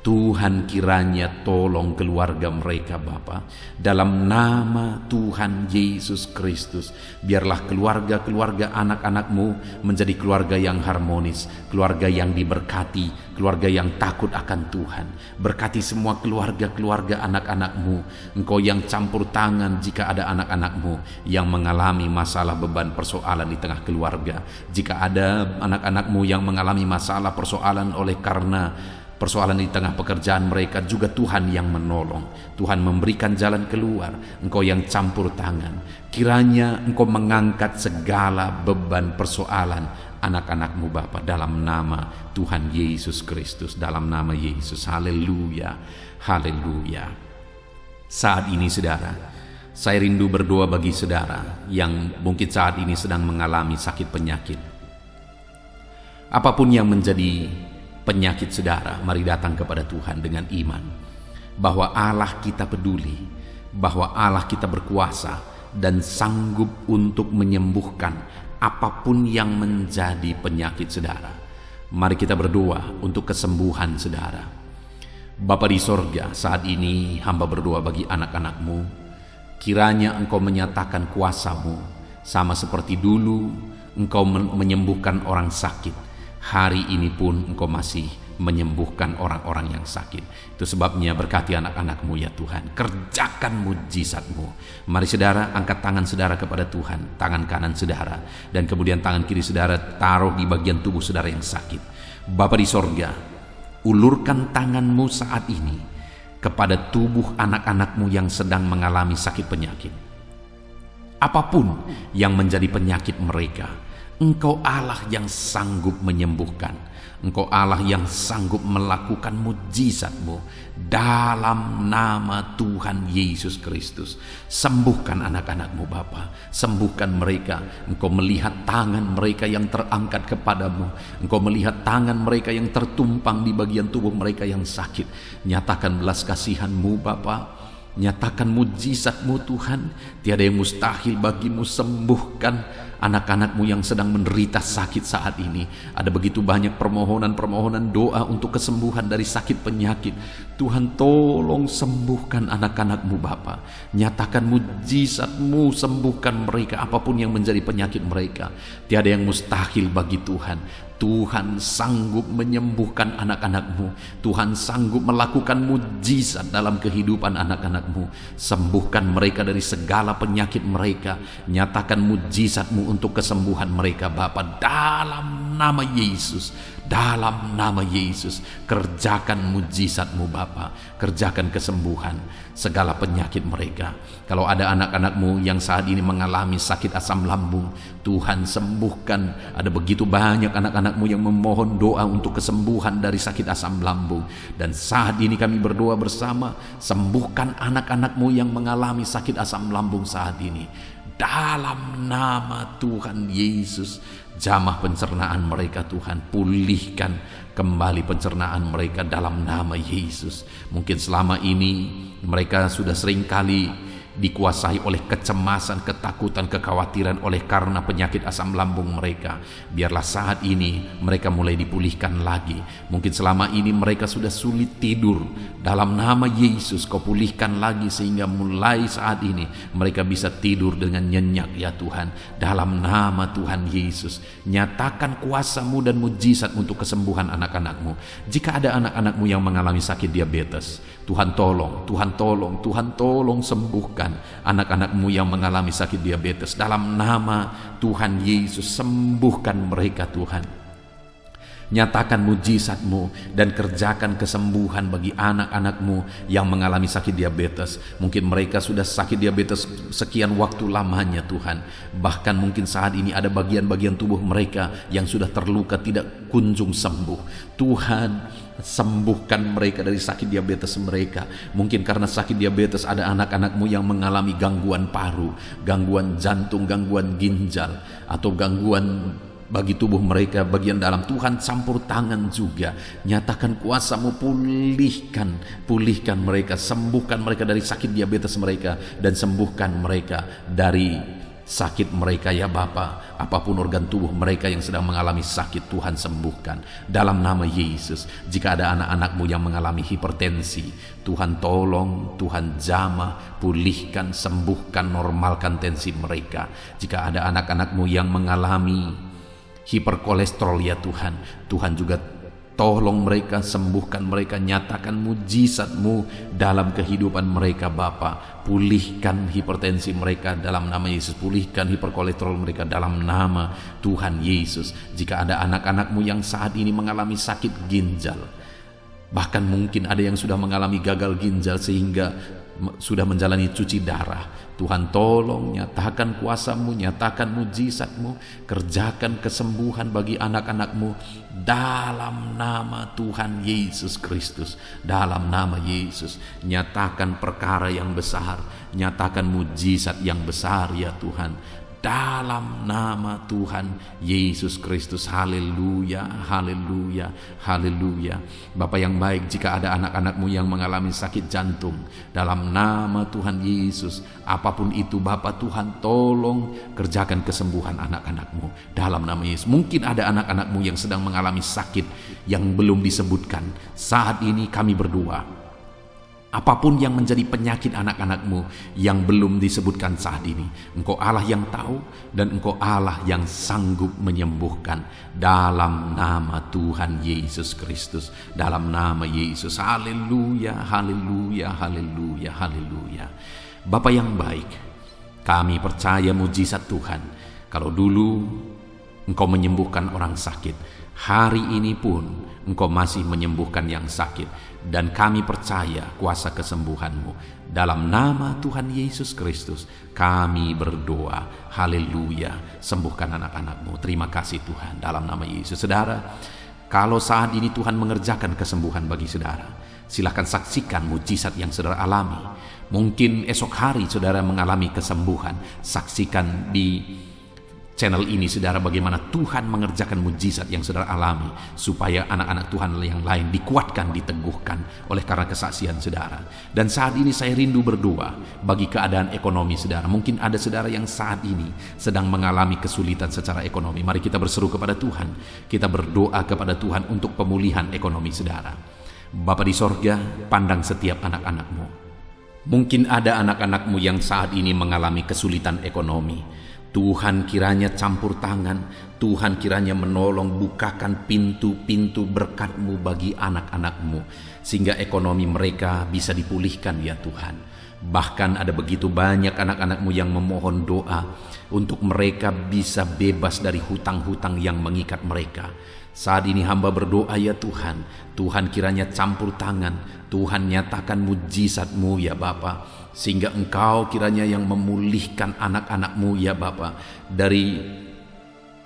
Tuhan kiranya tolong keluarga mereka Bapa. Dalam nama Tuhan Yesus Kristus, biarlah keluarga-keluarga anak-anak-Mu menjadi keluarga yang harmonis, keluarga yang diberkati, keluarga yang takut akan Tuhan. Berkati semua keluarga-keluarga anak-anak-Mu. Engkau yang campur tangan jika ada anak-anak-Mu yang mengalami masalah, beban, persoalan di tengah keluarga. Jika ada anak-anak-Mu yang mengalami masalah, persoalan oleh karena persoalan di tengah pekerjaan mereka, juga Tuhan yang menolong. Tuhan memberikan jalan keluar. Engkau yang campur tangan. Kiranya Engkau mengangkat segala beban persoalan anak-anak-Mu Bapa, dalam nama Tuhan Yesus Kristus, dalam nama Yesus. Haleluya, haleluya. Saat ini saudara, saya rindu berdoa bagi saudara yang mungkin saat ini sedang mengalami sakit penyakit. Apapun yang menjadi penyakit saudara, mari datang kepada Tuhan dengan iman bahwa Allah kita peduli, bahwa Allah kita berkuasa dan sanggup untuk menyembuhkan apapun yang menjadi penyakit saudara. Mari kita berdoa untuk kesembuhan saudara. Bapa di sorga, saat ini hamba berdoa bagi anak-anak-Mu. Kiranya Engkau menyatakan kuasa-Mu, sama seperti dulu Engkau menyembuhkan orang sakit. Hari ini pun Engkau masih menyembuhkan orang-orang yang sakit. Itu sebabnya berkati anak-anak-Mu ya Tuhan. Kerjakan mujizat-Mu. Mari saudara, angkat tangan saudara kepada Tuhan. Tangan kanan saudara, dan kemudian tangan kiri saudara taruh di bagian tubuh saudara yang sakit. Bapa di sorga, ulurkan tangan-Mu saat ini kepada tubuh anak-anak-Mu yang sedang mengalami sakit penyakit. Apapun yang menjadi penyakit mereka, Engkau Allah yang sanggup menyembuhkan. Engkau Allah yang sanggup melakukan mujizat-Mu dalam nama Tuhan Yesus Kristus. Sembuhkan anak-anak-Mu Bapa, sembuhkan mereka. Engkau melihat tangan mereka yang terangkat kepadamu. Engkau melihat tangan mereka yang tertumpang di bagian tubuh mereka yang sakit. Nyatakan belas kasihan-Mu Bapa, nyatakan mujizat-Mu Tuhan. Tiada yang mustahil bagi-Mu. Sembuhkan anak-anak-Mu yang sedang menderita sakit saat ini. Ada begitu banyak permohonan-permohonan doa untuk kesembuhan dari sakit penyakit. Tuhan tolong sembuhkan anak-anak-Mu Bapa. Nyatakan mujizat-Mu, sembuhkan mereka apapun yang menjadi penyakit mereka. Tiada yang mustahil bagi Tuhan. Tuhan sanggup menyembuhkan anak-anak-Mu. Tuhan sanggup melakukan mujizat dalam kehidupan anak-anak-Mu. Sembuhkan mereka dari segala penyakit mereka. Nyatakan mujizat-Mu untuk kesembuhan mereka Bapa, dalam nama Yesus. Dalam nama Yesus, kerjakan mujizat-Mu Bapa, kerjakan kesembuhan segala penyakit mereka. Kalau ada anak-anak-Mu yang saat ini mengalami sakit asam lambung, Tuhan sembuhkan. Ada begitu banyak anak-anak-Mu yang memohon doa untuk kesembuhan dari sakit asam lambung. Dan saat ini kami berdoa bersama, sembuhkan anak-anak-Mu yang mengalami sakit asam lambung saat ini. Dalam nama Tuhan Yesus, jamah pencernaan mereka Tuhan, pulihkan kembali pencernaan mereka dalam nama Yesus. Mungkin selama ini mereka sudah seringkali dikuasai oleh kecemasan, ketakutan, kekhawatiran oleh karena penyakit asam lambung mereka. Biarlah saat ini mereka mulai dipulihkan lagi. Mungkin selama ini mereka sudah sulit tidur. Dalam nama Yesus, Kau pulihkan lagi sehingga mulai saat ini mereka bisa tidur dengan nyenyak ya Tuhan. Dalam nama Tuhan Yesus, nyatakan kuasa-Mu dan mujizat untuk kesembuhan anak-anak-Mu. Jika ada anak-anak-Mu yang mengalami sakit diabetes, Tuhan tolong, Tuhan tolong, Tuhan tolong sembuhkan anak-anak-Mu yang mengalami sakit diabetes. Dalam nama Tuhan Yesus, sembuhkan mereka Tuhan. Nyatakan mujizat-Mu dan kerjakan kesembuhan bagi anak-anak-Mu yang mengalami sakit diabetes. Mungkin mereka sudah sakit diabetes sekian waktu lamanya Tuhan. Bahkan mungkin saat ini ada bagian-bagian tubuh mereka yang sudah terluka tidak kunjung sembuh. Tuhan, sembuhkan mereka dari sakit diabetes mereka. Mungkin karena sakit diabetes ada anak-anak-Mu yang mengalami gangguan paru, gangguan jantung, gangguan ginjal, atau gangguan bagi tubuh mereka bagian dalam. Tuhan campur tangan juga. Nyatakan kuasa-Mu, pulihkan mereka, sembuhkan mereka dari sakit diabetes mereka, dan sembuhkan mereka dari sakit mereka ya Bapa. Apapun organ tubuh mereka yang sedang mengalami sakit, Tuhan sembuhkan dalam nama Yesus. Jika ada anak-anak-Mu yang mengalami hipertensi, Tuhan tolong, Tuhan jamah, pulihkan, sembuhkan, normalkan tensi mereka. Jika ada anak-anak-Mu yang mengalami hiperkolesterol ya Tuhan, Tuhan juga tolong mereka, sembuhkan mereka, nyatakan mujizat-Mu dalam kehidupan mereka Bapa. Pulihkan hipertensi mereka dalam nama Yesus, pulihkan hiperkolesterol mereka dalam nama Tuhan Yesus. Jika ada anak-anak-Mu yang saat ini mengalami sakit ginjal, bahkan mungkin ada yang sudah mengalami gagal ginjal sehingga sudah menjalani cuci darah, Tuhan tolong, nyatakan kuasa-Mu, nyatakan mujizat-Mu, kerjakan kesembuhan bagi anak-anak-Mu dalam nama Tuhan Yesus Kristus. Dalam nama Yesus, nyatakan perkara yang besar, nyatakan mujizat yang besar ya Tuhan. Dalam nama Tuhan Yesus Kristus. Haleluya, haleluya, haleluya. Bapa yang baik, jika ada anak-anak-Mu yang mengalami sakit jantung, dalam nama Tuhan Yesus, apapun itu Bapa, Tuhan tolong kerjakan kesembuhan anak-anak-Mu dalam nama Yesus. Mungkin ada anak-anak-Mu yang sedang mengalami sakit yang belum disebutkan. Saat ini kami berdoa, apapun yang menjadi penyakit anak-anak-Mu yang belum disebutkan saat ini, Engkau Allah yang tahu dan Engkau Allah yang sanggup menyembuhkan dalam nama Tuhan Yesus Kristus. Dalam nama Yesus. Haleluya, haleluya, haleluya, haleluya. Bapa yang baik, kami percaya mujizat Tuhan. Kalau dulu Engkau menyembuhkan orang sakit, hari ini pun Engkau masih menyembuhkan yang sakit. Dan kami percaya kuasa kesembuhan-Mu. Dalam nama Tuhan Yesus Kristus kami berdoa. Haleluya. Sembuhkan anak-anak-Mu. Terima kasih Tuhan, dalam nama Yesus. Saudara, kalau saat ini Tuhan mengerjakan kesembuhan bagi saudara, silakan saksikan mujizat yang saudara alami. Mungkin esok hari saudara mengalami kesembuhan. Saksikan di channel ini saudara bagaimana Tuhan mengerjakan mujizat yang saudara alami, supaya anak-anak Tuhan yang lain dikuatkan, diteguhkan oleh karena kesaksian saudara. Dan saat ini saya rindu berdoa bagi keadaan ekonomi saudara. Mungkin ada saudara yang saat ini sedang mengalami kesulitan secara ekonomi. Mari kita berseru kepada Tuhan, kita berdoa kepada Tuhan untuk pemulihan ekonomi saudara. Bapa di sorga, pandang setiap anak-anak-Mu. Mungkin ada anak-anak-Mu yang saat ini mengalami kesulitan ekonomi. Tuhan kiranya campur tangan, Tuhan kiranya menolong, bukakan pintu-pintu berkat-Mu bagi anak-anak-Mu, sehingga ekonomi mereka bisa dipulihkan ya Tuhan. Bahkan ada begitu banyak anak-anak-Mu yang memohon doa untuk mereka bisa bebas dari hutang-hutang yang mengikat mereka. Saat ini hamba berdoa ya Tuhan, Tuhan kiranya campur tangan, Tuhan nyatakan mujizat-Mu ya Bapa, sehingga Engkau kiranya yang memulihkan anak-anak-Mu ya Bapa dari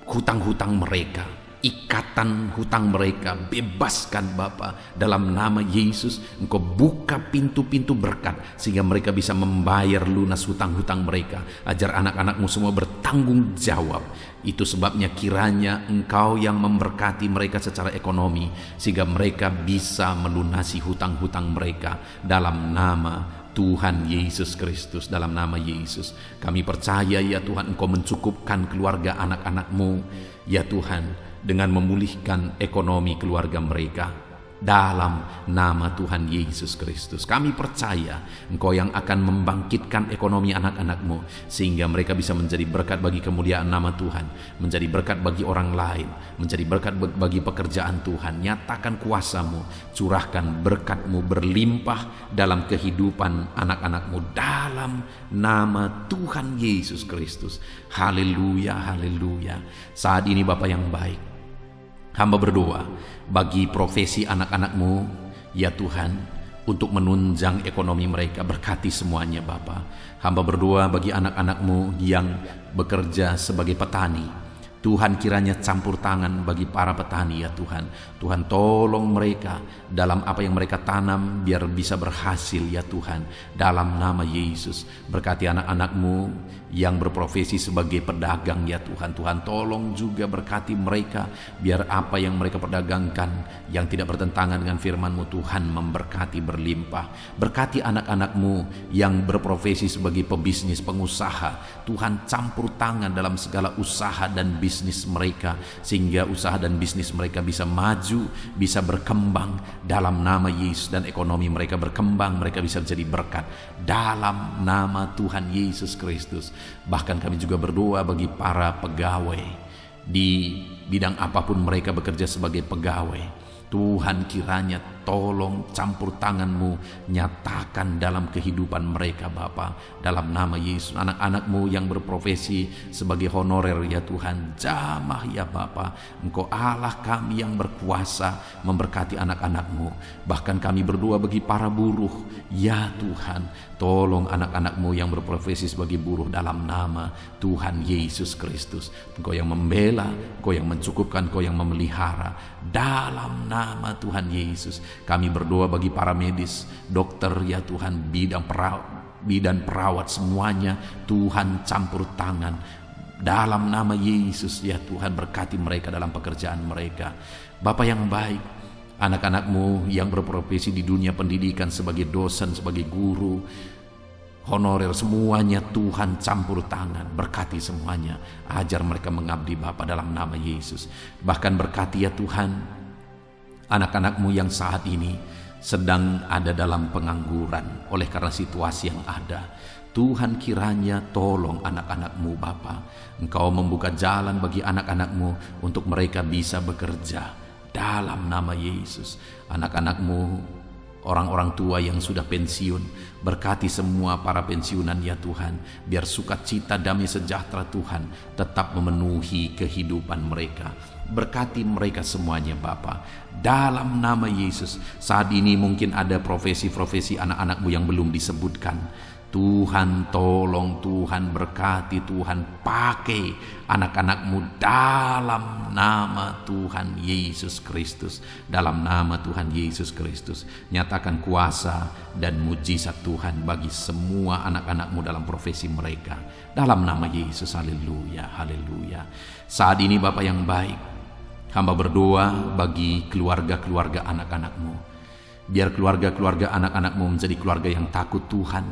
hutang-hutang mereka, ikatan hutang mereka, bebaskan Bapa dalam nama Yesus. Engkau buka pintu-pintu berkat sehingga mereka bisa membayar lunas hutang-hutang mereka, ajar anak-anak-Mu semua bertanggung jawab. Itu sebabnya kiranya Engkau yang memberkati mereka secara ekonomi sehingga mereka bisa melunasi hutang-hutang mereka dalam nama Tuhan Yesus Kristus. Dalam nama Yesus kami percaya ya Tuhan, Engkau mencukupkan keluarga anak-anak-Mu ya Tuhan dengan memulihkan ekonomi keluarga mereka dalam nama Tuhan Yesus Kristus. Kami percaya Engkau yang akan membangkitkan ekonomi anak-anak-Mu sehingga mereka bisa menjadi berkat bagi kemuliaan nama Tuhan, menjadi berkat bagi orang lain, menjadi berkat bagi pekerjaan Tuhan. Nyatakan kuasa-Mu, curahkan berkat-Mu berlimpah dalam kehidupan anak-anak-Mu dalam nama Tuhan Yesus Kristus. Haleluya, haleluya. Saat ini Bapa yang baik, hamba berdoa bagi profesi anak-anak-Mu ya Tuhan, untuk menunjang ekonomi mereka. Berkati semuanya Bapa. Hamba berdoa bagi anak-anak-Mu yang bekerja sebagai petani. Tuhan kiranya campur tangan bagi para petani ya Tuhan. Tuhan tolong mereka dalam apa yang mereka tanam biar bisa berhasil ya Tuhan. Dalam nama Yesus, berkati anak-anak-Mu yang berprofesi sebagai pedagang ya Tuhan. Tuhan tolong juga berkati mereka biar apa yang mereka perdagangkan yang tidak bertentangan dengan firman-Mu Tuhan memberkati berlimpah. Berkati anak-anak-Mu yang berprofesi sebagai pebisnis, pengusaha. Tuhan campur tangan dalam segala usaha dan bisnis mereka sehingga usaha dan bisnis mereka bisa maju, bisa berkembang dalam nama Yesus, dan ekonomi mereka berkembang, mereka bisa menjadi berkat dalam nama Tuhan Yesus Kristus. Bahkan kami juga berdoa bagi para pegawai di bidang apapun mereka bekerja sebagai pegawai. Tuhan kiranya tolong campur tangan-Mu, nyatakan dalam kehidupan mereka Bapa, dalam nama Yesus. Anak-anak-Mu yang berprofesi sebagai honorer ya Tuhan, jamah ya Bapa. Engkau Allah kami yang berkuasa memberkati anak-anak-Mu. Bahkan kami berdoa bagi para buruh ya Tuhan, tolong anak-anak-Mu yang berprofesi sebagai buruh dalam nama Tuhan Yesus Kristus. Engkau yang membela, Engkau yang mencukupkan, Engkau yang memelihara dalam nama Tuhan Yesus. Kami berdoa bagi para medis, dokter ya Tuhan, bidan perawat semuanya, Tuhan campur tangan dalam nama Yesus ya Tuhan. Berkati mereka dalam pekerjaan mereka. Bapa yang baik, anak-anak-Mu yang berprofesi di dunia pendidikan sebagai dosen, sebagai guru, honorer, semuanya Tuhan campur tangan, berkati semuanya, ajar mereka mengabdi Bapa dalam nama Yesus. Bahkan berkati ya Tuhan anak-anak-Mu yang saat ini sedang ada dalam pengangguran oleh karena situasi yang ada. Tuhan kiranya tolong anak-anak-Mu Bapa. Engkau membuka jalan bagi anak-anak-Mu untuk mereka bisa bekerja dalam nama Yesus. Anak-anak-Mu, orang-orang tua yang sudah pensiun, berkati semua para pensiunan ya Tuhan, biar sukacita damai sejahtera Tuhan tetap memenuhi kehidupan mereka. Berkati mereka semuanya Bapa, dalam nama Yesus. Saat ini mungkin ada profesi-profesi anak-anak-Mu yang belum disebutkan. Tuhan tolong, Tuhan berkati, Tuhan pakai anak-anak-Mu dalam nama Tuhan Yesus Kristus. Dalam nama Tuhan Yesus Kristus, nyatakan kuasa dan mujizat Tuhan bagi semua anak-anak-Mu dalam profesi mereka. Dalam nama Yesus, haleluya, haleluya. Saat ini Bapa yang baik, hamba berdoa bagi keluarga-keluarga anak-anak-Mu. Biar keluarga-keluarga anak-anak-Mu menjadi keluarga yang takut Tuhan,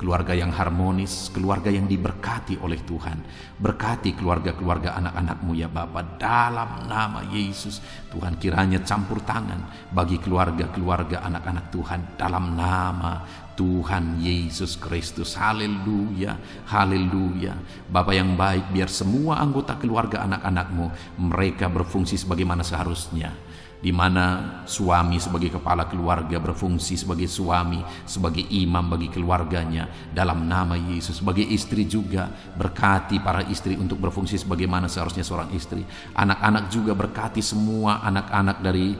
keluarga yang harmonis, keluarga yang diberkati oleh Tuhan. Berkati keluarga-keluarga anak-anak-Mu ya Bapa, dalam nama Yesus. Tuhan, kiranya campur tangan bagi keluarga-keluarga anak-anak Tuhan dalam nama Tuhan Yesus Kristus. Haleluya, haleluya. Bapa yang baik, biar semua anggota keluarga anak-anak-Mu, mereka berfungsi sebagaimana seharusnya. Di mana suami sebagai kepala keluarga berfungsi sebagai suami, sebagai imam bagi keluarganya dalam nama Yesus. Sebagai istri juga, berkati para istri untuk berfungsi sebagaimana seharusnya seorang istri. Anak-anak juga, berkati semua anak-anak dari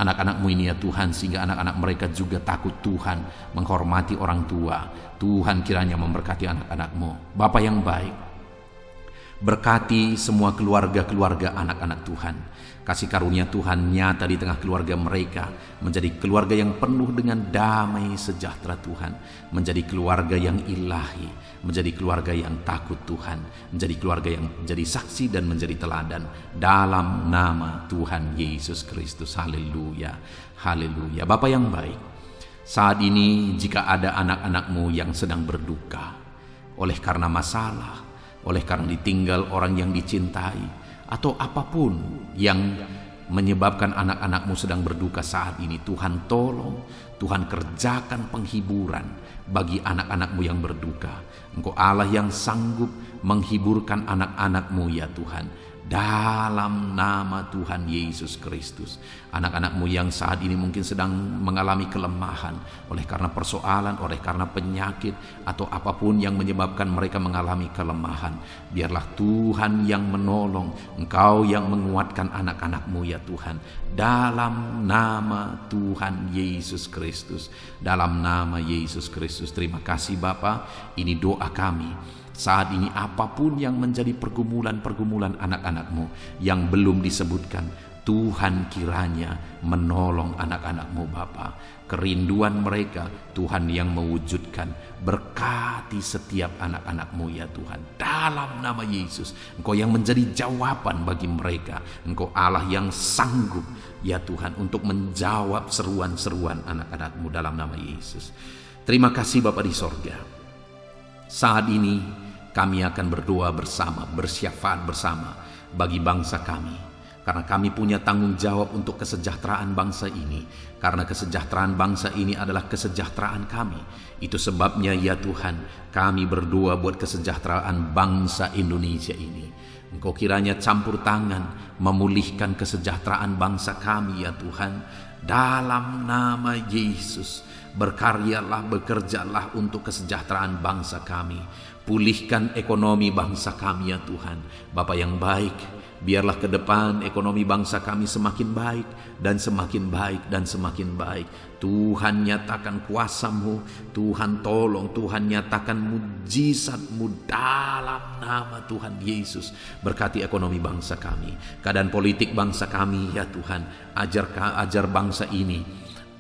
anak-anak-Mu ini ya Tuhan, sehingga anak-anak mereka juga takut Tuhan, menghormati orang tua. Tuhan kiranya memberkati anak-anak-Mu. Bapa yang baik, berkati semua keluarga-keluarga anak-anak Tuhan. Kasih karunia Tuhan nyata di tengah keluarga mereka, menjadi keluarga yang penuh dengan damai sejahtera Tuhan, menjadi keluarga yang ilahi, menjadi keluarga yang takut Tuhan, menjadi keluarga yang menjadi saksi dan menjadi teladan dalam nama Tuhan Yesus Kristus. Haleluya, haleluya. Bapa yang baik, saat ini jika ada anak-anak-Mu yang sedang berduka oleh karena masalah, oleh karena ditinggal orang yang dicintai, atau apapun yang menyebabkan anak-anak-Mu sedang berduka saat ini, Tuhan tolong, Tuhan kerjakan penghiburan bagi anak-anak-Mu yang berduka. Engkau Allah yang sanggup menghiburkan anak-anak-Mu ya Tuhan, dalam nama Tuhan Yesus Kristus. Anak-anak-Mu yang saat ini mungkin sedang mengalami kelemahan oleh karena persoalan, oleh karena penyakit, atau apapun yang menyebabkan mereka mengalami kelemahan, biarlah Tuhan yang menolong, Engkau yang menguatkan anak-anak-Mu ya Tuhan, dalam nama Tuhan Yesus Kristus, dalam nama Yesus Kristus. Terima kasih Bapa, ini doa kami. Saat ini apapun yang menjadi pergumulan-pergumulan anak-anak-Mu yang belum disebutkan, Tuhan kiranya menolong anak-anak-Mu Bapa. Kerinduan mereka Tuhan yang mewujudkan. Berkati setiap anak-anak-Mu ya Tuhan, dalam nama Yesus. Engkau yang menjadi jawaban bagi mereka. Engkau Allah yang sanggup ya Tuhan untuk menjawab seruan-seruan anak-anak-Mu dalam nama Yesus. Terima kasih Bapa di sorga. Saat ini kami akan berdoa bersama, bersyafaat bersama bagi bangsa kami. Karena kami punya tanggung jawab untuk kesejahteraan bangsa ini. Karena kesejahteraan bangsa ini adalah kesejahteraan kami. Itu sebabnya ya Tuhan, kami berdoa buat kesejahteraan bangsa Indonesia ini. Engkau kiranya campur tangan memulihkan kesejahteraan bangsa kami ya Tuhan, dalam nama Yesus. Berkaryalah, bekerjalah untuk kesejahteraan bangsa kami. Pulihkan ekonomi bangsa kami ya Tuhan. Bapa yang baik, biarlah ke depan ekonomi bangsa kami semakin baik dan semakin baik dan semakin baik. Tuhan nyatakan kuasa-Mu, Tuhan tolong, Tuhan nyatakan mujizat-Mu dalam nama Tuhan Yesus. Berkati ekonomi bangsa kami, keadaan politik bangsa kami ya Tuhan. Ajar bangsa ini,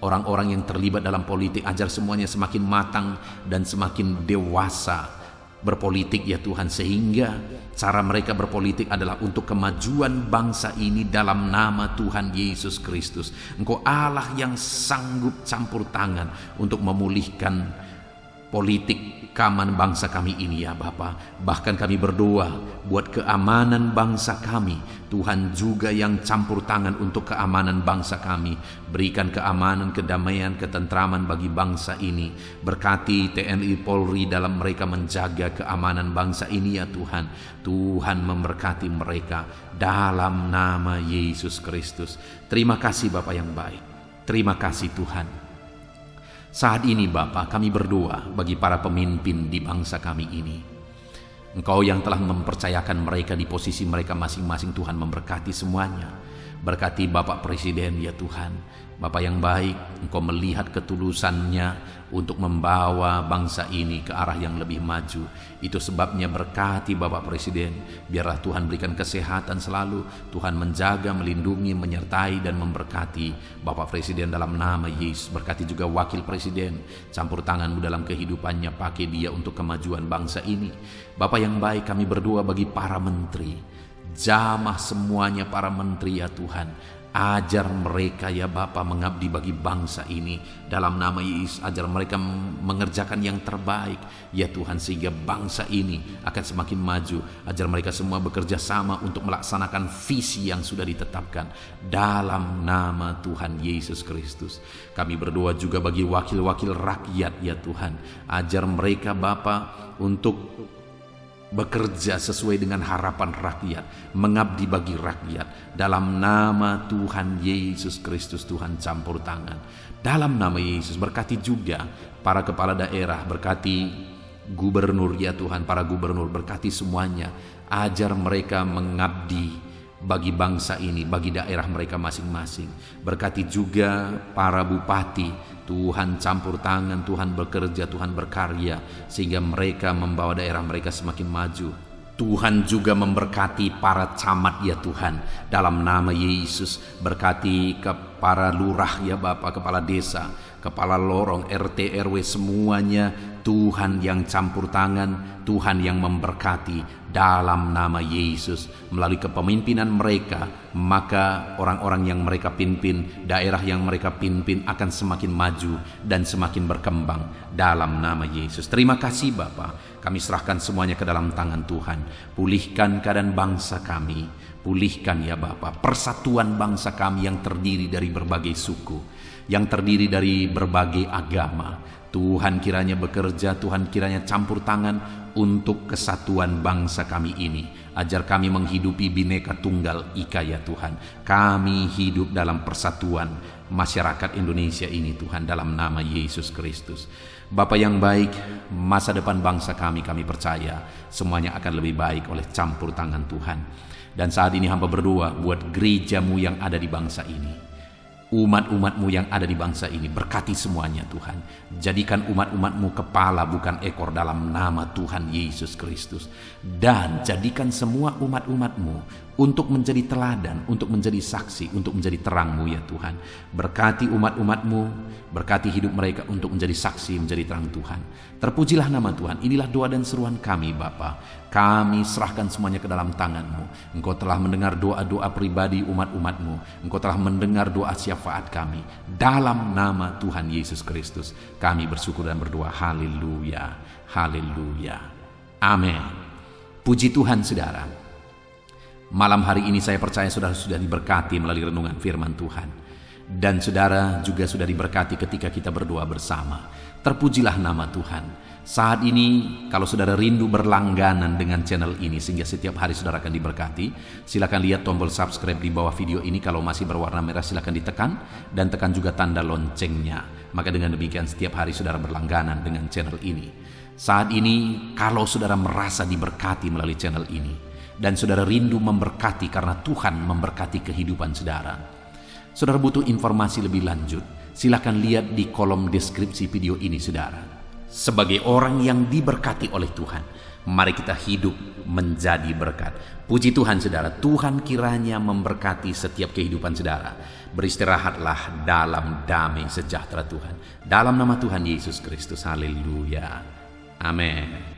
orang-orang yang terlibat dalam politik, ajar semuanya semakin matang dan semakin dewasa berpolitik ya Tuhan, sehingga cara mereka berpolitik adalah untuk kemajuan bangsa ini dalam nama Tuhan Yesus Kristus. Engkau Allah yang sanggup campur tangan untuk memulihkan politik keamanan bangsa kami ini ya Bapa. Bahkan kami berdoa buat keamanan bangsa kami. Tuhan juga yang campur tangan untuk keamanan bangsa kami. Berikan keamanan, kedamaian, ketentraman bagi bangsa ini. Berkati TNI Polri dalam mereka menjaga keamanan bangsa ini ya Tuhan. Tuhan memberkati mereka dalam nama Yesus Kristus. Terima kasih Bapa yang baik. Terima kasih Tuhan. Saat ini Bapa, kami berdoa bagi para pemimpin di bangsa kami ini. Engkau yang telah mempercayakan mereka di posisi mereka masing-masing, Tuhan memberkati semuanya. Berkati Bapak Presiden ya Tuhan. Bapak yang baik, Engkau melihat ketulusannya untuk membawa bangsa ini ke arah yang lebih maju. Itu sebabnya berkati Bapak Presiden. Biarlah Tuhan berikan kesehatan selalu. Tuhan menjaga, melindungi, menyertai dan memberkati Bapak Presiden dalam nama Yesus. Berkati juga Wakil Presiden. Campur tangan-Mu dalam kehidupannya. Pakai dia untuk kemajuan bangsa ini. Bapak yang baik, kami berdoa bagi para menteri. Jamah semuanya para menteri ya Tuhan. Ajar mereka ya Bapa mengabdi bagi bangsa ini dalam nama Yesus. Ajar mereka mengerjakan yang terbaik ya Tuhan, sehingga bangsa ini akan semakin maju. Ajar mereka semua bekerja sama untuk melaksanakan visi yang sudah ditetapkan dalam nama Tuhan Yesus Kristus. Kami berdoa juga bagi wakil-wakil rakyat ya Tuhan. Ajar mereka Bapa untuk bekerja sesuai dengan harapan rakyat, mengabdi bagi rakyat dalam nama Tuhan Yesus Kristus. Tuhan campur tangan dalam nama Yesus. Berkati juga para kepala daerah, berkati gubernur ya Tuhan, para gubernur, berkati semuanya. Ajar mereka mengabdi bagi bangsa ini, bagi daerah mereka masing-masing. Berkati juga para bupati, Tuhan campur tangan, Tuhan bekerja, Tuhan berkarya, sehingga mereka membawa daerah mereka semakin maju. Tuhan juga memberkati para camat ya Tuhan dalam nama Yesus. Berkati ke para lurah ya Bapak, kepala desa, kepala lorong, RT, RW, semuanya Tuhan yang campur tangan, Tuhan yang memberkati dalam nama Yesus. Melalui kepemimpinan mereka, maka orang-orang yang mereka pimpin, daerah yang mereka pimpin akan semakin maju dan semakin berkembang dalam nama Yesus. Terima kasih Bapa. Kami serahkan semuanya ke dalam tangan Tuhan. Pulihkan keadaan bangsa kami. Pulihkan ya Bapa persatuan bangsa kami yang terdiri dari berbagai suku, yang terdiri dari berbagai agama. Tuhan kiranya bekerja, Tuhan kiranya campur tangan untuk kesatuan bangsa kami ini. Ajar kami menghidupi Bhinneka Tunggal Ika ya Tuhan. Kami hidup dalam persatuan masyarakat Indonesia ini Tuhan, dalam nama Yesus Kristus. Bapa yang baik, masa depan bangsa kami percaya semuanya akan lebih baik oleh campur tangan Tuhan. Dan saat ini hamba berdoa buat gerejamu yang ada di bangsa ini, umat-umatmu yang ada di bangsa ini. Berkati semuanya Tuhan. Jadikan umat-umatmu kepala bukan ekor dalam nama Tuhan Yesus Kristus. Dan jadikan semua umat-umatmu untuk menjadi teladan, untuk menjadi saksi, untuk menjadi terangmu ya Tuhan. Berkati umat-umatmu, berkati hidup mereka untuk menjadi saksi, menjadi terang Tuhan. Terpujilah nama Tuhan. Inilah doa dan seruan kami Bapa. Kami serahkan semuanya ke dalam tangan-Mu. Engkau telah mendengar doa-doa pribadi umat-umat-Mu. Engkau telah mendengar doa syafaat kami. Dalam nama Tuhan Yesus Kristus kami bersyukur dan berdoa. Haleluya, haleluya, amin. Puji Tuhan saudara. Malam hari ini saya percaya saudara sudah diberkati melalui renungan firman Tuhan. Dan saudara juga sudah diberkati ketika kita berdoa bersama. Terpujilah nama Tuhan. Saat ini kalau saudara rindu berlangganan dengan channel ini sehingga setiap hari saudara akan diberkati, silakan lihat tombol subscribe di bawah video ini. Kalau masih berwarna merah silakan ditekan dan tekan juga tanda loncengnya. Maka dengan demikian setiap hari saudara berlangganan dengan channel ini. Saat ini kalau saudara merasa diberkati melalui channel ini dan saudara rindu memberkati karena Tuhan memberkati kehidupan saudara, saudara butuh informasi lebih lanjut, silakan lihat di kolom deskripsi video ini saudara. Sebagai orang yang diberkati oleh Tuhan, mari kita hidup menjadi berkat. Puji Tuhan saudara, Tuhan kiranya memberkati setiap kehidupan saudara. Beristirahatlah dalam damai sejahtera Tuhan. Dalam nama Tuhan Yesus Kristus, haleluya, amin.